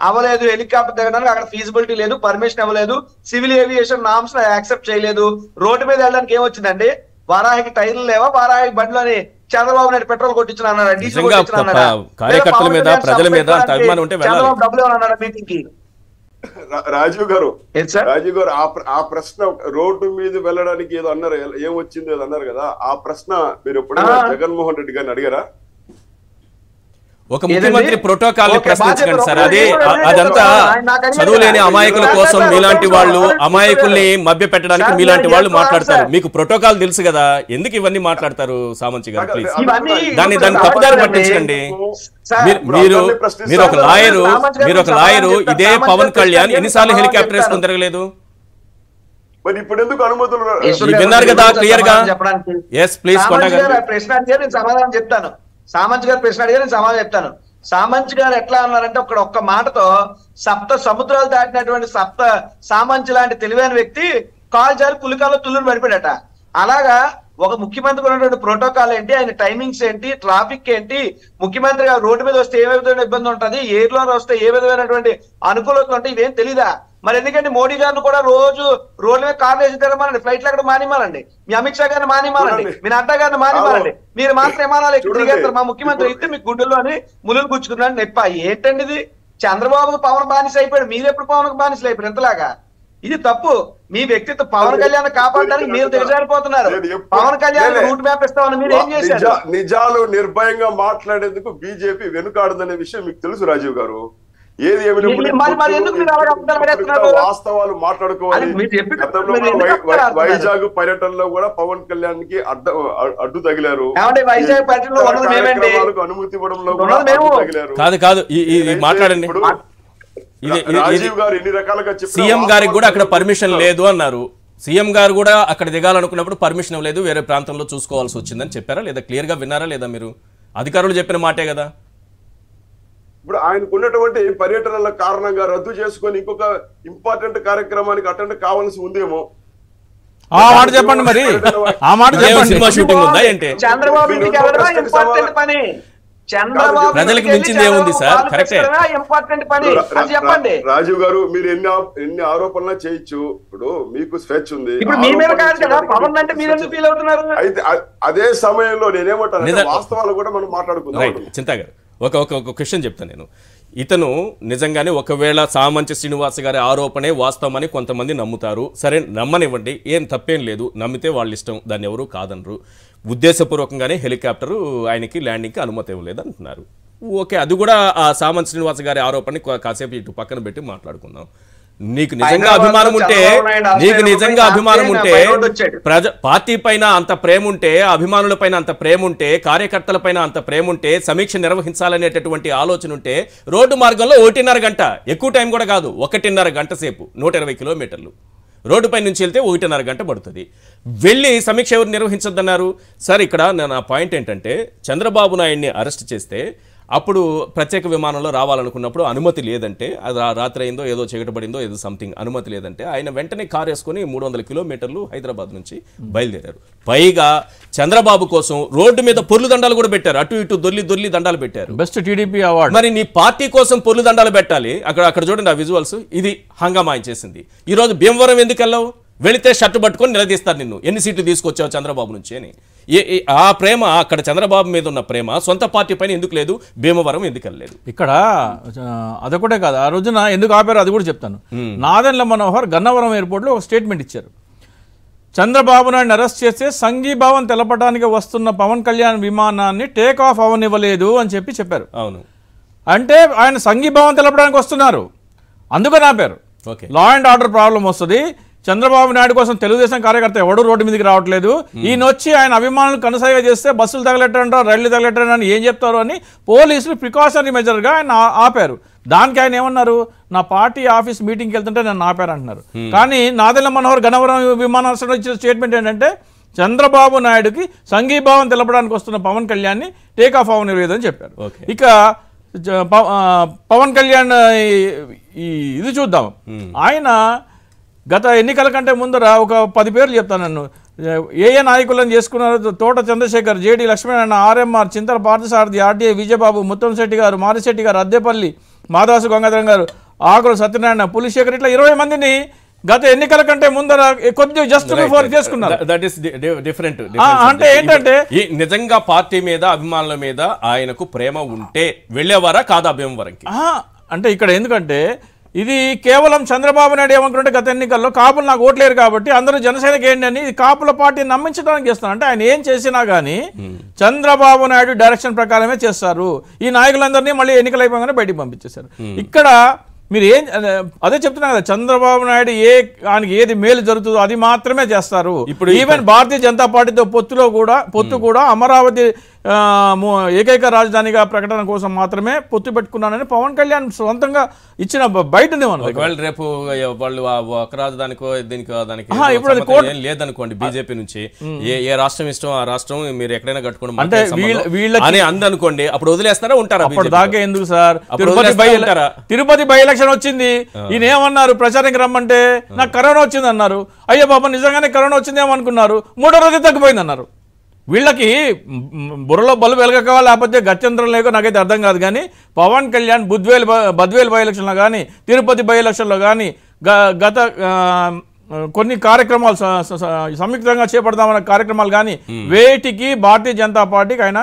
అవ్వలేదు, హెలికాప్టర్ దిగడానికి అక్కడ ఫీజిబిలిటీ లేదు, పర్మిషన్ ఇవ్వలేదు, సివిల్ ఏవియేషన్ నామ్స్ యాక్సెప్ట్ చేయలేదు, రోడ్డు మీద వెళ్ళడానికి ఏమొచ్చిందండి? వారాహికి టైర్లు లేవా? వారాహి బండ్లోని చంద్రబాబు నాయుడు పెట్రోల్ కొట్టించిన డీజిల్ కొట్టించిన కార్యకర్తల మీద ప్రజల మీద అభిమానం ఉంటే చంద్రబాబు డబ్బులు ఏమన్నారా మీటింగ్ కి? రాజీవ్ గారు ఆ ప్రశ్న రోడ్డు మీద వెళ్ళడానికి ఏదో అన్నారు, ఏమొచ్చింది ఏదో అన్నారు కదా, ఆ ప్రశ్న మీరు ఎప్పుడైనా జగన్మోహన్ రెడ్డి గారిని అడిగారా? ఒక ముఖ్యమంత్రి ప్రోటోకాల్ ప్రశ్నించకండి సార్. అదంతా చదువు లేని అమాయకుల కోసం మీలాంటి వాళ్ళు, అమాయకుల్ని మభ్య పెట్టడానికి మీలాంటి వాళ్ళు మాట్లాడతారు. మీకు ప్రోటోకాల్ తెలుసు కదా, ఎందుకు ఇవన్నీ మాట్లాడతారు? సామంత్ గారు ప్లీజ్ దాన్ని తప్పుదారి పట్టించండి. మీరు ఒక లాయరు, ఇదే పవన్ కళ్యాణ్ ఎన్నిసార్లు హెలికాప్టర్ వేసుకుని తిరగలేదు? మరి ఇప్పుడు ఎందుకు అనుమతులు విన్నారు కదా క్లియర్ గా? ఎస్ ప్లీజ్ ప్రశ్న అడిగారు, నేను సమాధానం చెప్తాను. సామంత్ గారు ప్రశ్న అడిగారు, నేను సమాధానం చెప్తాను. సామంత్ గారు ఎట్లా అన్నారంటే ఒక్క మాటతో సప్త సముద్రాలు దాటినటువంటి సామంత్ లాంటి తెలివైన వ్యక్తి కాల్ జారి పులికాలో తుల్లుని పడిపోయాడట. అలాగా ఒక ముఖ్యమంత్రికి ఉన్నటువంటి ప్రోటోకాల్ ఏంటి, ఆయన టైమింగ్స్ ఏంటి, ట్రాఫిక్ ఏంటి, ముఖ్యమంత్రి గారు రోడ్డు మీద వస్తే ఏ విధమైన ఇబ్బంది ఉంటుంది, ఎయిర్ లో వస్తే ఏ విధమైనటువంటి అనుకూలత ఉంటాయి, ఇవేం తెలీదా? మరి ఎందుకంటే మోడీ గారిని కూడా రోజు రోడ్ల మీద కార్లు వేసి తిరగమానండి, ఫ్లైట్లు అక్కడ మానిమానండి, మీ అమిత్ షా గారిని మానిమానండి, మీ నడ్డా గారిని మానిమానండి, మీరు మాత్రం విమానాలు ఎక్కువ తిరిగేస్తారు. మా ముఖ్యమంత్రి అయితే మీ గుండెల్లోని ములులు గుచ్చుకున్నాడు నెప్ప. ఏంటండి ఇది? చంద్రబాబుకు పవన్ బానిస అయిపోయాడు, మీరు ఎప్పుడు పవన్ బానిసలు అయిపోయారు ఎంతలాగా? ఇది తప్పు. మీ వ్యక్తిత్వం పవన్ కళ్యాణ్ కాపాడడానికి మీరు దిగజారిపోతున్నారు. పవన్ కళ్యాణ్ రూట్ మ్యాప్ ఇస్తామని మీరు ఏం చేశారు? నిజాలు నిర్భయంగా మాట్లాడేందుకు బీజేపీ వెనుకాడదనే విషయం మీకు తెలుసు రాజీవ్ గారు. ఏది వాస్తవాలు మాట్లాడుకోవాలి. వైజాగ్ పర్యటనలో కూడా పవన్ కళ్యాణ్ కి అడ్డు తగిలారు, వైజాగ్ పర్యటనలో అనుమతి ఇవ్వడంలో కూడా తగిలారు. కాదు మాట్లాడండి. రాజీవ్ గారు ఎన్ని రకాలుగా సీఎం గారికి కూడా అక్కడ పర్మిషన్ లేదు అన్నారు. సీఎం గారు కూడా అక్కడ దిగాలనుకున్నప్పుడు పర్మిషన్ లేదు, వేరే ప్రాంతంలో చూసుకోవాల్సి వచ్చిందని చెప్పారా లేదా? క్లియర్ గా విన్నారా లేదా? మీరు అధికారులు చెప్పిన మాటే కదా. ఇప్పుడు ఆయనకు ఉన్నటువంటి పర్యటనల కారణంగా రద్దు చేసుకొని ఇంకొక ఇంపార్టెంట్ కార్యక్రమానికి అటెండ్ కావాల్సి ఉందేమో. ఆ మాట చెప్పండి మరి. ఆ మాట చెప్పండి. సినిమా షూటింగ్ ఉందా ఏంటి? చంద్రబాబు ఇంటికి వెళ్ళడం ఇంపార్టెంట్ పని. చంద్రబాబు ప్రజలకు మించింది ఏముంది సార్? కరెక్టే. ఇంపార్టెంట్ పని అది చెప్పండి. రాజీవ్ గారు మీరు ఎన్ని ఆరోపణలు చేయొచ్చు, ఇప్పుడు మీకు స్వేచ్ఛ ఉంది. ఇప్పుడు మీ మీద కాదు కదా పవన్ అంటే మీరు ఎందుకు ఫీల్ అవుతున్నారు? అయితే అదే సమయంలో నేనేమంటాను, వాస్తవాలు కూడా మనం మాట్లాడుకుందాం. చింతా గారు ఒక క్వశ్చన్ చెప్తాను నేను. ఇతను నిజంగానే ఒకవేళ సామంత్ శ్రీనివాస్ గారి ఆరోపణే వాస్తవమని కొంతమంది నమ్ముతారు. సరే నమ్మనివ్వండి, ఏం తప్పేం లేదు, నమ్మితే వాళ్ళ ఇష్టం, దాన్ని ఎవరు కాదనరు. ఉద్దేశపూర్వకంగానే హెలికాప్టర్ ఆయనకి ల్యాండింగ్కి అనుమతి ఇవ్వలేదు అంటున్నారు. ఓకే, అది కూడా ఆ సామంత్ శ్రీనివాస్ గారి ఆరోపణని కాసేపు ఇటు పక్కన పెట్టి మాట్లాడుకుందాం. నీకు నిజంగా అభిమానం ఉంటే పార్టీ పైన అంత ప్రేమ ఉంటే, అభిమానుల పైన అంత ప్రేమ ఉంటే, కార్యకర్తల పైన అంత ప్రేమ ఉంటే, సమీక్ష నిర్వహించాలనేటటువంటి ఆలోచన ఉంటే రోడ్డు మార్గంలో 1.5 గంట, ఎక్కువ టైం కూడా కాదు, 1.5 గంట సేపు 120 కిలోమీటర్లు రోడ్డుపై నుంచి వెళ్తే 1.5 గంట పడుతుంది. వెళ్ళి సమీక్ష ఎవరు నిర్వహించద్దన్నారు? సార్ ఇక్కడ నా పాయింట్ ఏంటంటే, చంద్రబాబు నాయుడిని అరెస్ట్ చేస్తే అప్పుడు ప్రత్యేక విమానంలో రావాలనుకున్నప్పుడు అనుమతి లేదంటే, అది రాత్రి అయిందో ఏదో చీకటపడిందో ఏదో సంథింగ్, అనుమతి లేదంటే ఆయన వెంటనే కారు వేసుకొని 300 కిలోమీటర్లు హైదరాబాద్ నుంచి బయలుదేరారు. పైగా చంద్రబాబు కోసం రోడ్డు మీద పొర్లు దండాలు కూడా పెట్టారు, అటు ఇటు దొర్లి దండాలు పెట్టారు. Best TDP award. మరి నీ పార్టీ కోసం పొర్లు దండాలు పెట్టాలి. అక్కడ చూడండి ఆ విజువల్స్. ఇది హంగామా చేసింది. ఈరోజు భీమవరం ఎందుకు వెళ్ళావు? వెళితే షర్టు పట్టుకొని నిలదీస్తారు నిన్ను, ఎన్ని సీట్లు తీసుకొచ్చావు చంద్రబాబు నుంచి అని. ఆ ప్రేమ, అక్కడ చంద్రబాబు మీద ఉన్న ప్రేమ సొంత పార్టీ పైన ఎందుకు లేదు? భీమవరం ఎందుకు వెళ్ళలేదు? ఇక్కడ అదొకటే కాదు, ఆ రోజున ఎందుకు ఆపారు అది కూడా చెప్తాను. నాదెండ్ల మనోహర్ గన్నవరం ఎయిర్పోర్ట్లో ఒక స్టేట్మెంట్ ఇచ్చారు. చంద్రబాబు నాయుడు అరెస్ట్ చేస్తే సంఘీభావం తెలపడానికి వస్తున్న పవన్ కళ్యాణ్ విమానాన్ని టేక్ ఆఫ్ అవనివ్వలేదు అని చెప్పారు. అవును, అంటే ఆయన సంఘీభావం తెలపడానికి వస్తున్నారు, అందుకని ఆపారు. లా అండ్ ఆర్డర్ ప్రాబ్లం వస్తుంది. చంద్రబాబు నాయుడు కోసం తెలుగుదేశం కార్యకర్త ఎవడు రోడ్డు మీదకి రావట్లేదు. ఈయన వచ్చి ఆయన అభిమానులు కనసాగ చేస్తే బస్సులు తగలెట్టంటారు, రైళ్లు తగలెట్టండి అని ఏం చెప్తారు అని పోలీసులు ప్రికాషనరీ మెజర్గా ఆయన ఆపారు. దానికి ఆయన ఏమన్నారు, నా పార్టీ ఆఫీస్ మీటింగ్కి వెళ్తుంటే నన్ను ఆపారు అంటున్నారు. కానీ నాదెళ్ల మనోహర్ గన్నవరం విమానాశ్రయంలో ఇచ్చిన స్టేట్మెంట్ ఏంటంటే చంద్రబాబు నాయుడుకి సంఘీభావం తెలపడానికి వస్తున్న పవన్ కళ్యాణ్ని టేక్ ఆఫ్ అవనివ్వలేదని చెప్పారు. ఇక పవన్ కళ్యాణ్ ఇది చూద్దాం. ఆయన గత ఎన్నికల కంటే ముందర ఒక 10 పేర్లు చెప్తాను నన్ను. ఏ నాయకులను చేసుకున్నారు, తోట చంద్రశేఖర్, జేడి లక్ష్మీనారాయణ, ఆర్ఎంఆర్, చింతల పార్థసారథి, ఆర్డీఏ విజయబాబు, ముత్తంశెట్టి గారు, మారిశెట్టి గారు, అద్దెపల్లి, మాదాసు గంగాధరం గారు, ఆకుల సత్యనారాయణ, పులిశేఖర్, ఇట్లా 20 మందిని గత ఎన్నికల కంటే ముందర కొద్దిగా జస్ట్ బిఫోర్ చేసుకున్నారు. అంటే ఏంటంటే నిజంగా పార్టీ మీద అభిమానుల మీద ఆయనకు ప్రేమ ఉంటే వెళ్ళేవారా కాదా భీమవరంకి? అంటే ఇక్కడ ఎందుకంటే ఇది కేవలం చంద్రబాబు నాయుడు ఏమనుకుంటే గత ఎన్నికల్లో కాపులు నాకు ఓట్లేరు కాబట్టి అందరూ జనసేనకి ఏంటి అని కాపుల పార్టీని నమ్మించడానికి చేస్తున్నారు. అంటే ఆయన ఏం చేసినా కానీ చంద్రబాబు నాయుడు డైరెక్షన్ ప్రకారమే చేస్తారు. ఈ నాయకులందరినీ మళ్ళీ ఎన్నికలు అయిపోగానే బయటికి పంపించేశారు. ఇక్కడ మీరు అదే చెప్తున్నా కదా, చంద్రబాబు నాయుడు ఆయనకి ఏది మేలు జరుగుతుందో అది మాత్రమే చేస్తారు. ఇప్పుడు ఈవెన్ భారతీయ జనతా పార్టీతో పొత్తు కూడా అమరావతి ఏకైక రాజధానిగా ప్రకటన కోసం మాత్రమే పొత్తు పెట్టుకున్నానని పవన్ కళ్యాణ్ సొంతంగా ఇచ్చిన బయటనే ఒకవేళ రేపు వాళ్ళు ఒక రాజధానికో దీనికో దానికి ఇప్పుడు లేదనుకోండి, బీజేపీ నుంచి ఏ రాష్ట్రం ఇష్టం ఆ రాష్ట్రం మీరు ఎక్కడైనా కట్టుకోండి అంటే వీళ్ళని అందనుకోండి, అప్పుడు వదిలేస్తారా ఉంటారా? అప్పుడు దాకా ఎందుకు సార్? తిరుపతి బై ఎలక్షన్ వచ్చింది, ఈయన ఏమన్నారు, ప్రచారానికి రమ్మంటే నాకు కరోనా వచ్చింది అన్నారు. అయ్యో బాబా నిజంగానే కరోనా వచ్చిందేమో అనుకున్నారు, 3వ రోజు తగ్గిపోయింది అన్నారు. వీళ్ళకి బుర్రలో బలు వెలగక లేకపోతే గత్యంతరం లేక నాకైతే అర్థం కాదు. కానీ పవన్ కళ్యాణ్ బద్వేల్ బై ఎలక్షన్లో కానీ, తిరుపతి బై ఎలక్షన్లో కానీ, గత కొన్ని కార్యక్రమాలు సంయుక్తంగా చేపడదామన్న కార్యక్రమాలు కానీ వేటికి భారతీయ జనతా పార్టీకి ఆయన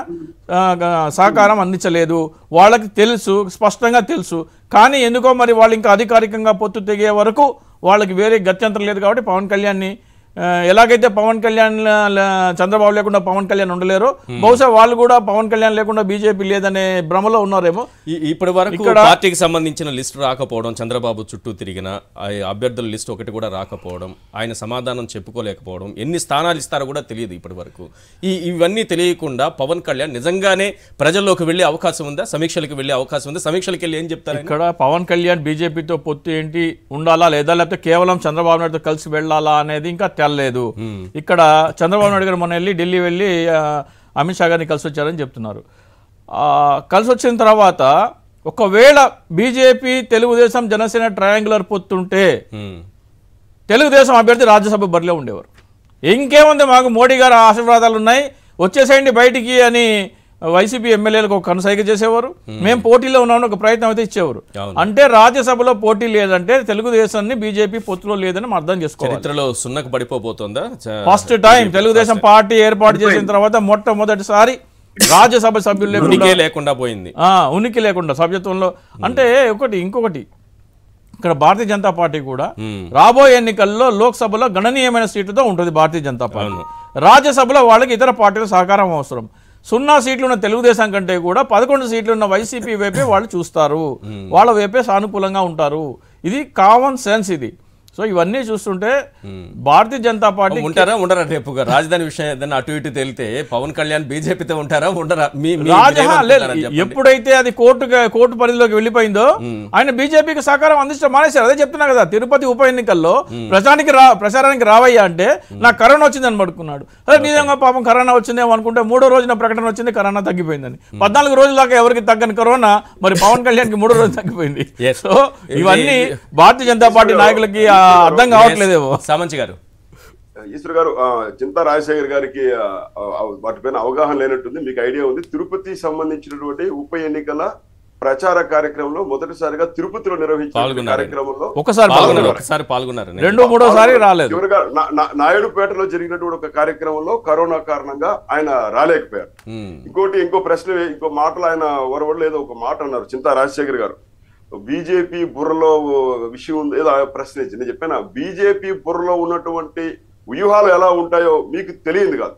సహకారం అందించలేదు. వాళ్ళకి తెలుసు, స్పష్టంగా తెలుసు. కానీ ఎందుకో మరి వాళ్ళు ఇంకా అధికారికంగా పొత్తు తెగే వరకు వాళ్ళకి వేరే గత్యంతరం లేదు. కాబట్టి పవన్ కళ్యాణ్ని ఎలాగైతే పవన్ కళ్యాణ్ చంద్రబాబు లేకుండా పవన్ కళ్యాణ్ ఉండలేరు, బహుశా వాళ్ళు కూడా పవన్ కళ్యాణ్ లేకుండా బీజేపీ లేదనే భ్రమలో ఉన్నారేమో. ఇప్పటి వరకు పార్టీకి సంబంధించిన లిస్టు రాకపోవడం, చంద్రబాబు చుట్టూ తిరిగిన అభ్యర్థుల లిస్టు ఒకటి కూడా రాకపోవడం, ఆయన సమాధానం చెప్పుకోలేకపోవడం, ఎన్ని స్థానాలు ఇస్తారో కూడా తెలియదు ఇప్పటి వరకు. ఇవన్నీ తెలియకుండా పవన్ కళ్యాణ్ నిజంగానే ప్రజల్లోకి వెళ్లే అవకాశం ఉందా? సమీక్షలకు వెళ్లే అవకాశం ఉందా? సమీక్షలకు వెళ్ళి ఏం చెప్తారు? ఇక్కడ పవన్ కళ్యాణ్ బీజేపీతో పొత్తు ఏంటి ఉండాలా లేదా, లేకపోతే కేవలం చంద్రబాబు నాయుడుతో కలిసి వెళ్లాలా అనేది ఇంకా లేదు. ఇక్కడ చంద్రబాబు నాయుడు గారు మొన్న ఢిల్లీ వెళ్ళి అమిత్ షా గారిని కలిసి వచ్చారని చెప్తున్నారు. కలిసి వచ్చిన తర్వాత ఒకవేళ బీజేపీ తెలుగుదేశం జనసేన ట్రయాంగులర్ పొత్తుంటే తెలుగుదేశం అభ్యర్థి రాజ్యసభ బరిలో ఉండేవారు. ఇంకేముంది, మాకు మోడీ గారు ఆశీర్వాదాలు ఉన్నాయి, వచ్చేసేయండి బయటికి అని వైసీపీ ఎమ్మెల్యేలకు ఒక కనుసైగ చేసేవారు. మేము పోటీలో ఉన్నామని ఒక ప్రయత్నం అయితే ఇచ్చేవారు. అంటే రాజ్యసభలో పోటీ లేదంటే తెలుగుదేశాన్ని బీజేపీ పొత్తులో లేదని అర్థం చేసుకోవాలి. చరిత్రలో సున్నకు పడిపోతుందా? ఫస్ట్ టైం తెలుగుదేశం పార్టీ ఏర్పాటు చేసిన తర్వాత మొట్టమొదటిసారి రాజ్యసభ సభ్యులు లేకుండా పోయింది, ఉనికి లేకుండా సభ్యత్వంలో. అంటే ఇంకొకటి ఇక్కడ భారతీయ జనతా పార్టీ కూడా రాబోయే ఎన్నికల్లో లోక్సభలో గణనీయమైన సీట్లతో ఉంటుంది భారతీయ జనతా పార్టీ. రాజ్యసభలో వాళ్ళకి ఇతర పార్టీల సహకారం అవసరం. 0 సీట్లు ఉన్న తెలుగుదేశం కంటే కూడా 11 సీట్లు ఉన్న వైసీపీ వైపే వాళ్ళు చూస్తారు, వాళ్ళ వైపే సానుకూలంగా ఉంటారు. ఇది కామన్ సెన్స్ ఇది. సో ఇవన్నీ చూస్తుంటే భారతీయ జనతా పార్టీ ఉంటారా ఉండరా? రేపు రాజధాని విషయం ఏదైనా అటు ఇటు తేలితే పవన్ కళ్యాణ్ బీజేపీతో ఉంటారా ఉండరా? ఎప్పుడైతే అది కోర్టు పరిధిలోకి వెళ్ళిపోయిందో ఆయన బీజేపీకి సహకారం అందించడం మానేశారు. అదే చెప్తున్నా కదా, తిరుపతి ఉప ఎన్నికల్లో ప్రచారానికి రావయ్యా అంటే నాకు కరోనా వచ్చిందని పడుకున్నాడు. అదే నిజంగా పాపం కరోనా వచ్చిందేమో అనుకుంటే 3వ రోజున ప్రకటన వచ్చింది కరోనా తగ్గిపోయిందని. 14 రోజుల దాకా ఎవరికి తగ్గని కరోనా మరి పవన్ కళ్యాణ్ కి 3వ రోజు తగ్గిపోయింది. సో ఇవన్నీ భారతీయ జనతా పార్టీ నాయకులకి అర్థం కావట్లేదేమో. సామంచి గారు, ఈశ్వర్ గారు, చింతా రాజశేఖర్ గారికి వాటిపైన అవగాహన లేనట్టుంది. మీకు ఐడియా ఉంది, తిరుపతి సంబంధించినటువంటి ఉప ఎన్నికల ప్రచార కార్యక్రమంలో మొదటిసారిగా తిరుపతిలో నిర్వహించిన కార్యక్రమంలో ఒకసారి పాల్గొన్నారు, 2-3 రాలేదు. చివరిగా నాయుడుపేటలో జరిగినటువంటి ఒక కార్యక్రమంలో కరోనా కారణంగా ఆయన రాలేకపోయారు. ఇంకో ప్రశ్న, ఇంకో మాటలు ఆయన వరవడలేదు, ఒక మాట అన్నారు చింతా రాజశేఖర్ గారు, బీజేపీ బుర్రలో విషయం ఉంది ఏదో ప్రశ్నించి. నేను చెప్పాను, బీజేపీ బుర్రలో ఉన్నటువంటి వ్యూహాలు ఎలా ఉంటాయో మీకు తెలియదు కాదు.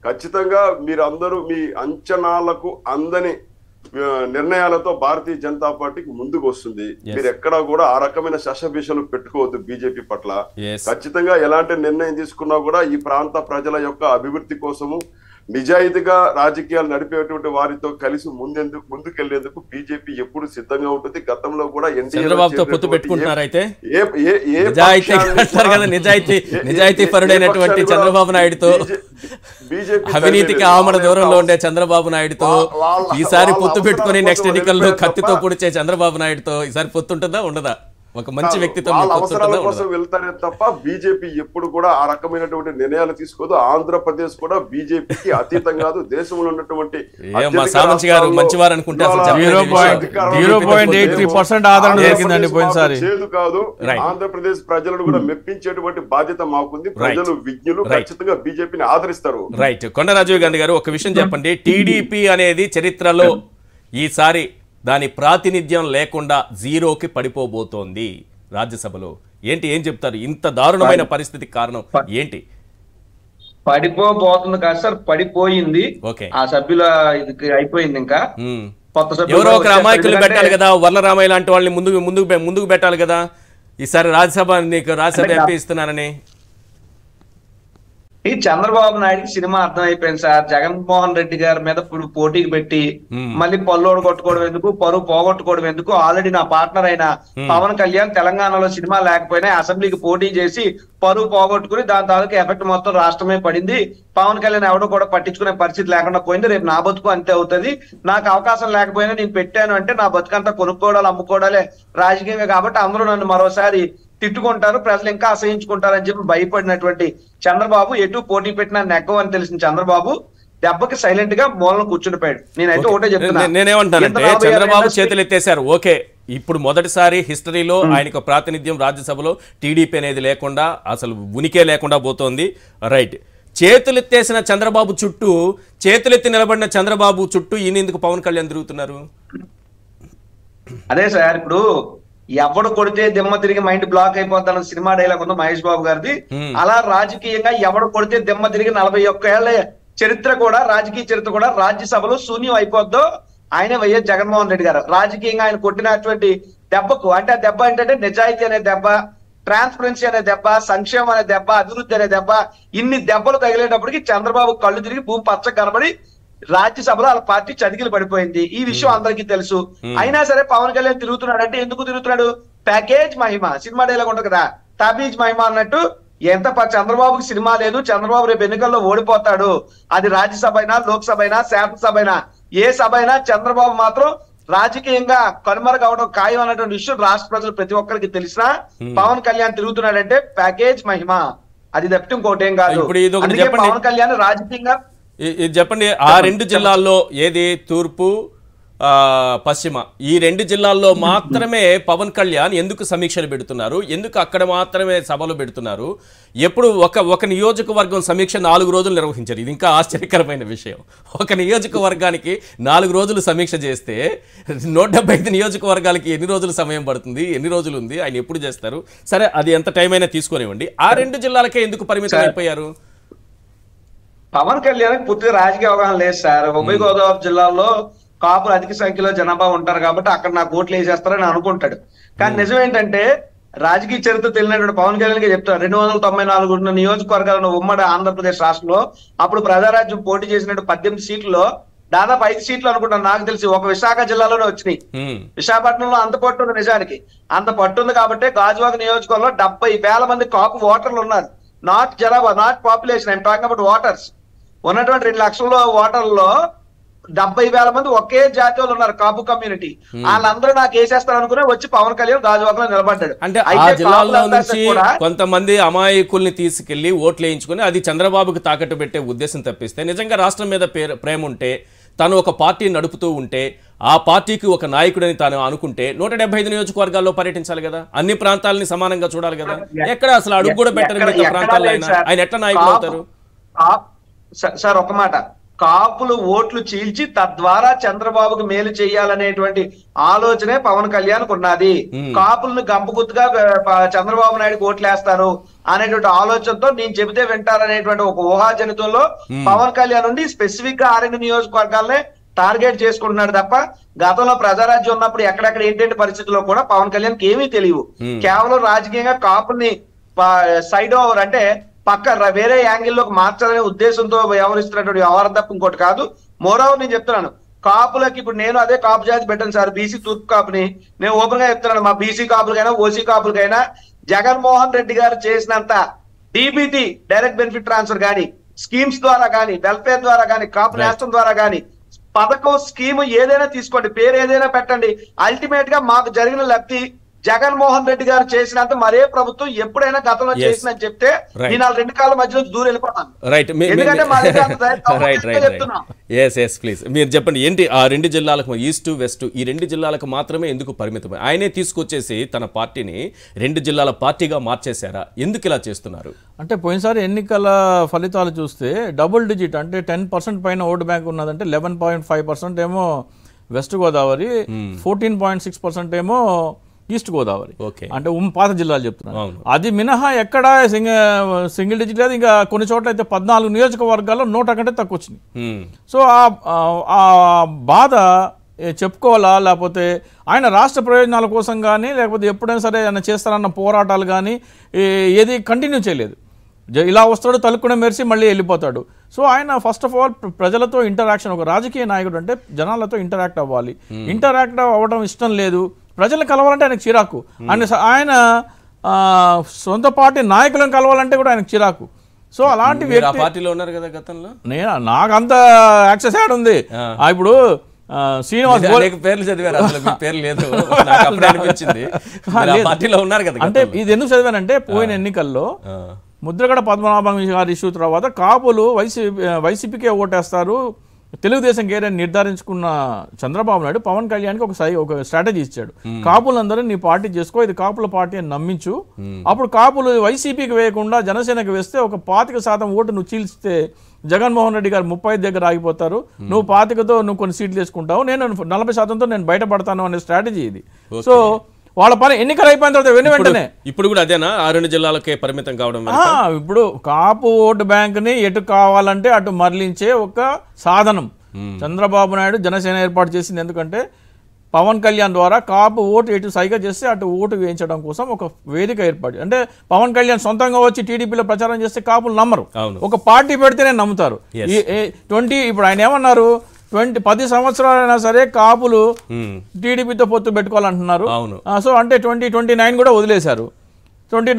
ఖచ్చితంగా మీరందరూ మీ అంచనాలకు అందని నిర్ణయాలతో భారతీయ జనతా పార్టీకి ముందుకు వస్తుంది. మీరు ఎక్కడా కూడా ఆ రకమైన శశభిషలు పెట్టుకోవద్దు బీజేపీ పట్ల. ఖచ్చితంగా ఎలాంటి నిర్ణయం తీసుకున్నా కూడా ఈ ప్రాంత ప్రజల యొక్క అభివృద్ధి కోసము నిజాయితీగా రాజకీయాలు నడిపేటువంటి వారితో కలిసి ముందుకెళ్లేందుకు బీజేపీ ఎప్పుడు సిద్ధంగా ఉంటుంది. గతంలో కూడా చంద్రబాబుతో పొత్తు పెట్టుకుంటున్నారు. అయితే నిజాయితీ పరుడైనటువంటి చంద్రబాబు నాయుడుతో, అవినీతికి ఆమడ దూరంలో ఉండే చంద్రబాబు నాయుడుతో ఈసారి పొత్తు పెట్టుకుని నెక్స్ట్ ఎన్నికల్లో కత్తితో పొడిచే చంద్రబాబు నాయుడుతో ఈసారి పొత్తు ఉంటుందా ఉండదా? ఒక మంచి వ్యక్తితో అవసరాల కోసం వెళ్తారే తప్ప బీజేపీ ఎప్పుడు కూడా ఆ రకమైనటువంటి నిర్ణయాలు తీసుకోదు. ఆంధ్రప్రదేశ్ కూడా బీజేపీకి అతీతం కాదు. దేశంలో ఉన్నటువంటి చేదు కాదు. ఆంధ్రప్రదేశ్ ప్రజలను కూడా మెప్పించేటువంటి బాధ్యత మాకుంది. ప్రజలు విజ్ఞులు, ఖచ్చితంగా బీజేపీని ఆదరిస్తారు. రైట్. కొండరాజీవ్ గాంధీ గారు, ఒక విషయం చెప్పండి. టీడీపీ అనేది చరిత్రలో ఈసారి దాని ప్రాతినిధ్యం లేకుండా జీరోకి పడిపోబోతోంది రాజ్యసభలో. ఏం చెప్తారు? ఇంత దారుణమైన పరిస్థితికి కారణం ఏంటి? పడిపోబోతుంది కాదు సార్, పడిపోయింది. ఆ సభ్యుల ఇది అయిపోయింది. ఇంకా కొత్త సభ్యులు ఎవరో ఒక అమాయకులు పెట్టాలి కదా. వర్లరామయ్య లాంటి వాళ్ళని ముందుకు పెట్టాలి కదా. ఈసారి రాజ్యసభ ఎంపీ ఇస్తున్నానని ఈ చంద్రబాబు నాయుడికి సినిమా అర్థం అయిపోయింది సార్. జగన్మోహన్ రెడ్డి గారి మీద ఇప్పుడు పోటీకి పెట్టి మళ్ళీ పల్లోడు కొట్టుకోవడం ఎందుకు, పరువు పోగొట్టుకోవడం ఎందుకు? ఆల్రెడీ నా పార్ట్నర్ అయిన పవన్ కళ్యాణ్ తెలంగాణలో సినిమా లేకపోయినా అసెంబ్లీకి పోటీ చేసి పరువు పోగొట్టుకుని దాని తాలూకు ఎఫెక్ట్ మొత్తం రాష్ట్రమే పడింది. పవన్ కళ్యాణ్ ఎవడో కూడా పట్టించుకునే పరిస్థితి లేకుండా పోయింది. రేపు నా బతుకు అంతే అవుతుంది. నాకు అవకాశం లేకపోయినా నేను పెట్టాను అంటే నా బతుకంతా కొనుక్కోవడాలు అమ్ముకోవడాలే రాజకీయంగా. కాబట్టి అందరూ నన్ను మరోసారి తిట్టుకుంటారు, ప్రజలు ఇంకా అసహించుకుంటారని చెప్పి భయపడినటువంటి చంద్రబాబు ఎటు పోటీ పెట్టినా నెగ్గవు అని తెలిసిన చంద్రబాబు దెబ్బకి సైలెంట్ గా మూలను కూర్చుండిపోయాడు. నేనైతే ఒకటే చెప్తున్నా, నేనేమంటానంటే చంద్రబాబు చేతులు ఎత్తేశారు. ఓకే, ఇప్పుడు మొదటిసారి హిస్టరీలో ఆయనకు ప్రాతినిధ్యం రాజ్యసభలో టీడీపీ అనేది లేకుండా, అసలు ఉనికే లేకుండా పోతోంది. రైట్. చేతులెత్తేసిన చంద్రబాబు చుట్టూ, చేతులెత్తి నిలబడిన చంద్రబాబు చుట్టూ ఈయన ఎందుకు పవన్ కళ్యాణ్ తిరుగుతున్నారు? అదే సార్, ఇప్పుడు ఎవడు కొడితే దిమ్మ తిరిగి మైండ్ బ్లాక్ అయిపోతాను సినిమా డైలాగ్ ఉంది మహేష్ బాబు గారిది. అలా రాజకీయంగా ఎవడు కొడితే దిమ్మ తిరిగి 41 ఏళ్ల చరిత్ర కూడా, రాజకీయ చరిత్ర కూడా రాజ్యసభలో శూన్యం అయిపోద్దో ఆయనే వైఎస్ జగన్మోహన్ రెడ్డి గారు. రాజకీయంగా ఆయన కొట్టినటువంటి దెబ్బకు, అంటే ఆ దెబ్బ ఏంటంటే నిజాయితీ అనే దెబ్బ, ట్రాన్స్పరెన్సీ అనే దెబ్బ, సంక్షేమం అనే దెబ్బ, అభివృద్ధి అనే దెబ్బ, ఇన్ని దెబ్బలు తగిలేటప్పటికి చంద్రబాబు కళ్ళు తిరిగి భూమి పచ్చ కనబడి రాజ్యసభలో వాళ్ళ పార్టీ చతికిలు పడిపోయింది. ఈ విషయం అందరికీ తెలుసు. అయినా సరే పవన్ కళ్యాణ్ తిరుగుతున్నాడు. అంటే ఎందుకు తిరుగుతున్నాడు? ప్యాకేజ్ మహిమ, సినిమా డైలాగ్ ఉంటుంది కదా, తాబీజ్ మహిమ అన్నట్టు. ఎంత చంద్రబాబుకి సినిమా లేదు, చంద్రబాబు రేపు ఎన్నికల్లో ఓడిపోతాడు. అది రాజ్యసభ అయినా, లోక్సభ అయినా, శాసనసభ అయినా, ఏ సభ అయినా చంద్రబాబు మాత్రం రాజకీయంగా కనుమరుగవడం ఖాయం అన్నటువంటి విషయం రాష్ట్ర ప్రజలు ప్రతి ఒక్కరికి తెలిసినా పవన్ కళ్యాణ్ తిరుగుతున్నాడంటే ప్యాకేజ్ మహిమ, అది తప్పితే ఇంకోటేం కాదు. పవన్ కళ్యాణ్ రాజకీయంగా చెప్పండి, ఆ రెండు జిల్లాల్లో ఏది తూర్పు పశ్చిమ, ఈ రెండు జిల్లాల్లో మాత్రమే పవన్ కళ్యాణ్ ఎందుకు సమీక్షలు పెడుతున్నారు? ఎందుకు అక్కడ మాత్రమే సభలు పెడుతున్నారు? ఎప్పుడు ఒక నియోజకవర్గం సమీక్ష 4 రోజులు నిర్వహించారు. ఇది ఇంకా ఆశ్చర్యకరమైన విషయం. ఒక నియోజకవర్గానికి 4 రోజులు సమీక్ష చేస్తే 175 నియోజకవర్గాలకి ఎన్ని రోజులు సమయం పడుతుంది? ఎన్ని రోజులు ఉంది? ఆయన ఎప్పుడు చేస్తారు? సరే, అది ఎంత టైం అయినా తీసుకునివ్వండి. ఆ 2 జిల్లాలకే ఎందుకు పరిమితం అయిపోయారు? పవన్ కళ్యాణ్ పూర్తిగా రాజకీయ అవగాహన లేదు సార్. ఉభయ గోదావరి జిల్లాలో కాపులు అధిక సంఖ్యలో జనాభా ఉంటారు కాబట్టి అక్కడ నాకు ఓట్లు వేసేస్తారని అనుకుంటాడు. కానీ నిజం ఏంటంటే రాజకీయ చరిత్ర తెలియనటువంటి పవన్ కళ్యాణ్ చెప్తారు 294 నియోజకవర్గాలను ఉమ్మడి ఆంధ్రప్రదేశ్ రాష్ట్రంలో అప్పుడు ప్రజారాజ్యం పోటీ చేసినట్టు 18 సీట్లలో దాదాపు 5 సీట్లు అనుకుంటాను నాకు తెలిసి ఒక విశాఖ జిల్లాలోనే వచ్చినాయి. విశాఖపట్నంలో అంత పట్టు ఉంది. నిజానికి అంత పట్టుంది కాబట్టి గాజువాక నియోజకవర్గంలో 70,000 మంది కాపు ఓటర్లు ఉన్నారు. నాట్ జనాభా, not population, I'm talking about voters. ఉన్నటువంటి 2 లక్షల ఓటర్లలో 70,000 మంది ఒకే జాతి వాళ్ళు ఉన్నారు, కాపు కమ్యూనిటీ. వాళ్ళందరూ నాకు వేసేస్తారు అనుకునే వచ్చి పవన్ కళ్యాణ్ గాజువాకలో నిలబడ్డాడు. అంటే ఆ జిల్లాలో నుంచి కొంతమంది అమాయకుల్ని తీసుకెళ్లి ఓట్లు వేయించుకుని అది చంద్రబాబుకి తాకట్టు పెట్టే ఉద్దేశం తప్పిస్తే, నిజంగా రాష్ట్రం మీద ప్రేమ ఉంటే, తను ఒక పార్టీ నడుపుతూ ఉంటే, ఆ పార్టీకి ఒక నాయకుడని తాను అనుకుంటే 175 నియోజకవర్గాల్లో పర్యటించాలి కదా, అన్ని ప్రాంతాలని సమానంగా చూడాలి కదా. ఎక్కడ అసలు అడుగు కూడా పెట్టరు మిగతా ప్రాంతాల్లో ఆయన ఎట్లా నాయకులు అవుతారు? సార్ ఒక మాట, కాపులు ఓట్లు చీల్చి తద్వారా చంద్రబాబుకు మేలు చేయాలనేటువంటి ఆలోచనే పవన్ కళ్యాణ్ ఉన్నది. కాపులను గంపగుత్తుగా చంద్రబాబు నాయుడుకి ఓట్లు వేస్తారు అనేటువంటి ఆలోచనతో నేను చెబితే వింటారనేటువంటి ఒక ఊహాజనితంలో పవన్ కళ్యాణ్ నుండి స్పెసిఫిక్ గా 6 నియోజకవర్గాలనే టార్గెట్ చేసుకుంటున్నాడు తప్ప గతంలో ప్రజారాజ్యం ఉన్నప్పుడు ఎక్కడెక్కడ ఏంటంటే పరిస్థితుల్లో కూడా పవన్ కళ్యాణ్కి ఏమీ తెలియవు. కేవలం రాజకీయంగా కాపుల్ని సైడ్ ఓవర్ అంటే పక్క వేరే యాంగిల్లోకి మార్చాలనే ఉద్దేశంతో వ్యవహరిస్తున్నటువంటి వ్యవహారం తప్ప ఇంకోటి కాదు. మోరోవర్ నేను చెప్తున్నాను, కాపులకి ఇప్పుడు నేను అదే కాపు జాతి పెట్టాను సార్, బీసీ తూర్పు కాపుని. నేను ఓపెన్ గా చెప్తున్నాను, మా బీసీ కాపులకైనా ఓసీ కాపులకైనా జగన్మోహన్ రెడ్డి గారు చేసినంత డీబీటీ డైరెక్ట్ బెనిఫిట్ ట్రాన్స్ఫర్ కానీ, స్కీమ్స్ ద్వారా కానీ, వెల్ఫేర్ ద్వారా కానీ, కాపు నేస్తం ద్వారా కానీ, పథకం స్కీమ్ ఏదైనా తీసుకోండి, పేరు ఏదైనా పెట్టండి, అల్టిమేట్ గా మాకు జరిగిన లబ్ధి జగన్మోహన్ రెడ్డి గారు చేసినంత మరే ప్రభుత్వం ఎప్పుడైనా గతంలో చేసిందని చెప్తే నేను 2 కాళ్ళ మధ్యలో దూరం వెళ్ళిపోతాను. ప్లీజ్ మీరు చెప్పండి, ఏంటి ఆ 2 జిల్లాలకు, ఈస్ట్ వెస్ట్, ఈ 2 జిల్లాలకు మాత్రమే ఎందుకు పరిమితం? ఆయనే తీసుకొచ్చేసి తన పార్టీని 2 జిల్లాల పార్టీగా మార్చేశారా? ఎందుకు ఇలా చేస్తున్నారు అంటే పోయినసారి ఎన్నికల ఫలితాలు చూస్తే డబుల్ డిజిట్ అంటే 10% పైన ఓటు బ్యాంక్ ఉన్నదంటే 11.5% ఏమో వెస్ట్ గోదావరి, 14.6% ఏమో ఈస్ట్ గోదావరి. అంటే పాత జిల్లాలు చెప్తున్నాను. అది మినహా ఎక్కడ సింగిల్ డిజిట్ లేదు. ఇంకా కొన్ని చోట్ల అయితే 14 నియోజకవర్గాల్లో 100 కంటే తక్కువ వచ్చింది. సో ఆ బాధ చెప్పుకోవాలా, లేకపోతే ఆయన రాష్ట్ర ప్రయోజనాల కోసం కానీ, లేకపోతే ఎప్పుడైనా సరే ఆయన చేస్తారన్న పోరాటాలు కానీ ఏది కంటిన్యూ చేయలేదు. ఇలా వస్తాడు, తలుక్కునే మెరిసి మళ్ళీ వెళ్ళిపోతాడు. సో ఆయన ఫస్ట్ ఆఫ్ ఆల్ ప్రజలతో ఇంటరాక్షన్, ఒక రాజకీయ నాయకుడు అంటే జనాలతో ఇంటరాక్ట్ అవ్వాలి. ఇంటరాక్ట్ అవ్వడం ఇష్టం లేదు, ప్రజలు కలవాలంటే ఆయనకు చిరాకు. ఆయన సొంత పార్టీ నాయకులను కలవాలంటే కూడా ఆయనకు చిరాకు. సో అలాంటి వ్యక్తి పార్టీలో ఉన్నారు కదా గతంలో. నాకు అంత యాక్సెస్ యాడ్ ఉంది. ఇప్పుడు శ్రీనివాస్ పేర్లు చదివారు, పేరు లేదు అనిపించింది. అంటే ఇది ఎందుకు చదివానంటే పోయిన ఎన్నికల్లో ముద్రగడ పద్మనాభం గారి ఇష్యూ తర్వాత కాపులు వైసీపీకే ఓటేస్తారు, తెలుగుదేశం కేరని నిర్ధారించుకున్న చంద్రబాబు నాయుడు పవన్ కళ్యాణ్కి ఒక స్ట్రాటజీ ఇచ్చాడు. కాపులందరూ నీ పార్టీ చేసుకో, ఇది కాపుల పార్టీ అని నమ్మించు. అప్పుడు కాపులు వైసీపీకి వేయకుండా జనసేనకి వేస్తే ఒక 25% ఓటు నువ్వు చీల్చితే జగన్మోహన్ రెడ్డి గారు 35 దగ్గర ఆగిపోతారు. నువ్వు 25తో నువ్వు కొన్ని సీట్లు వేసుకుంటావు, నేను 40%తో నేను బయటపడతాను అనే స్ట్రాటజీ ఇది. సో వాళ్ళ పని ఎన్నికలు అయిపోయిన తర్వాత వెంటనే ఇప్పుడు కూడా అదేనా 6 జిల్లాలకే పరిమితం కావడం? ఇప్పుడు కాపు ఓటు బ్యాంక్ ని ఎటు కావాలంటే అటు మరలించే ఒక సాధనం చంద్రబాబు నాయుడు జనసేన ఏర్పాటు చేసింది. ఎందుకంటే పవన్ కళ్యాణ్ ద్వారా కాపు ఓటు ఎటు సైగా చేస్తే అటు ఓటు వేయించడం కోసం ఒక వేదిక ఏర్పాటు. అంటే పవన్ కళ్యాణ్ సొంతంగా వచ్చి టీడీపీలో ప్రచారం చేస్తే కాపులు నమ్మరు, ఒక పార్టీ పెడితేనే నమ్ముతారు. ఇప్పుడు ఆయన ఏమన్నారు, 10 సంవత్సరాలైనా సరే కాపులు టీడీపీతో పొత్తు పెట్టుకోవాలంటున్నారు. సో అంటే 2029 కూడా వదిలేశారు. 10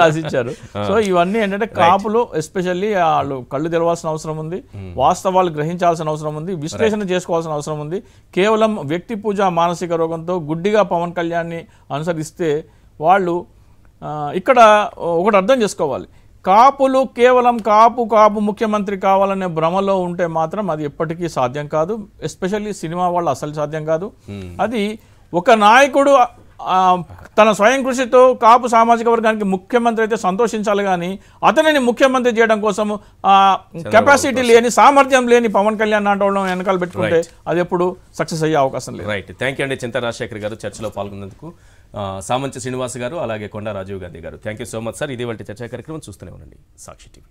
రాసిచ్చారు. సో ఇవన్నీ ఏంటంటే కాపులు ఎస్పెషల్లీ వాళ్ళు కళ్ళు తెలవాల్సిన అవసరం ఉంది, వాస్తవాలు గ్రహించాల్సిన అవసరం ఉంది, విశ్లేషణ చేసుకోవాల్సిన అవసరం ఉంది. కేవలం వ్యక్తి పూజ మానసిక రోగంతో గుడ్డిగా పవన్ కళ్యాణ్ని అనుసరిస్తే వాళ్ళు ఇక్కడ ఒకటి అర్థం చేసుకోవాలి, కాపులు కేవలం కాపు ముఖ్యమంత్రి కావాలనే భ్రమలో ఉంటే మాత్రం అది ఎప్పటికీ సాధ్యం కాదు. ఎస్పెషల్లీ సినిమా వాళ్ళు అసలు సాధ్యం కాదు. అది ఒక నాయకుడు తన స్వయం కృషితో కాపు సామాజిక వర్గానికి ముఖ్యమంత్రి అయితే సంతోషించాలి, కానీ అతనిని ముఖ్యమంత్రి చేయడం కోసం కెపాసిటీ లేని, సామర్థ్యం లేని పవన్ కళ్యాణ్ నాటి వాళ్ళని వెనకాల పెట్టుకుంటే అది ఎప్పుడు సక్సెస్ అయ్యే అవకాశం లేదు. రైట్, థ్యాంక్ యూ అండి చింతా రాజశేఖర్ గారు చర్చలో పాల్గొన్నందుకు. సామంచి శ్రీనివాస్ గారు, అలాగే కొండా రాజీవ్ గాంధీ గారు, thank you so much sir. ఇది వాళ్ళ చర్చా కార్యక్రమం చూస్తూనే ఉండండి సాక్షి టీవీ.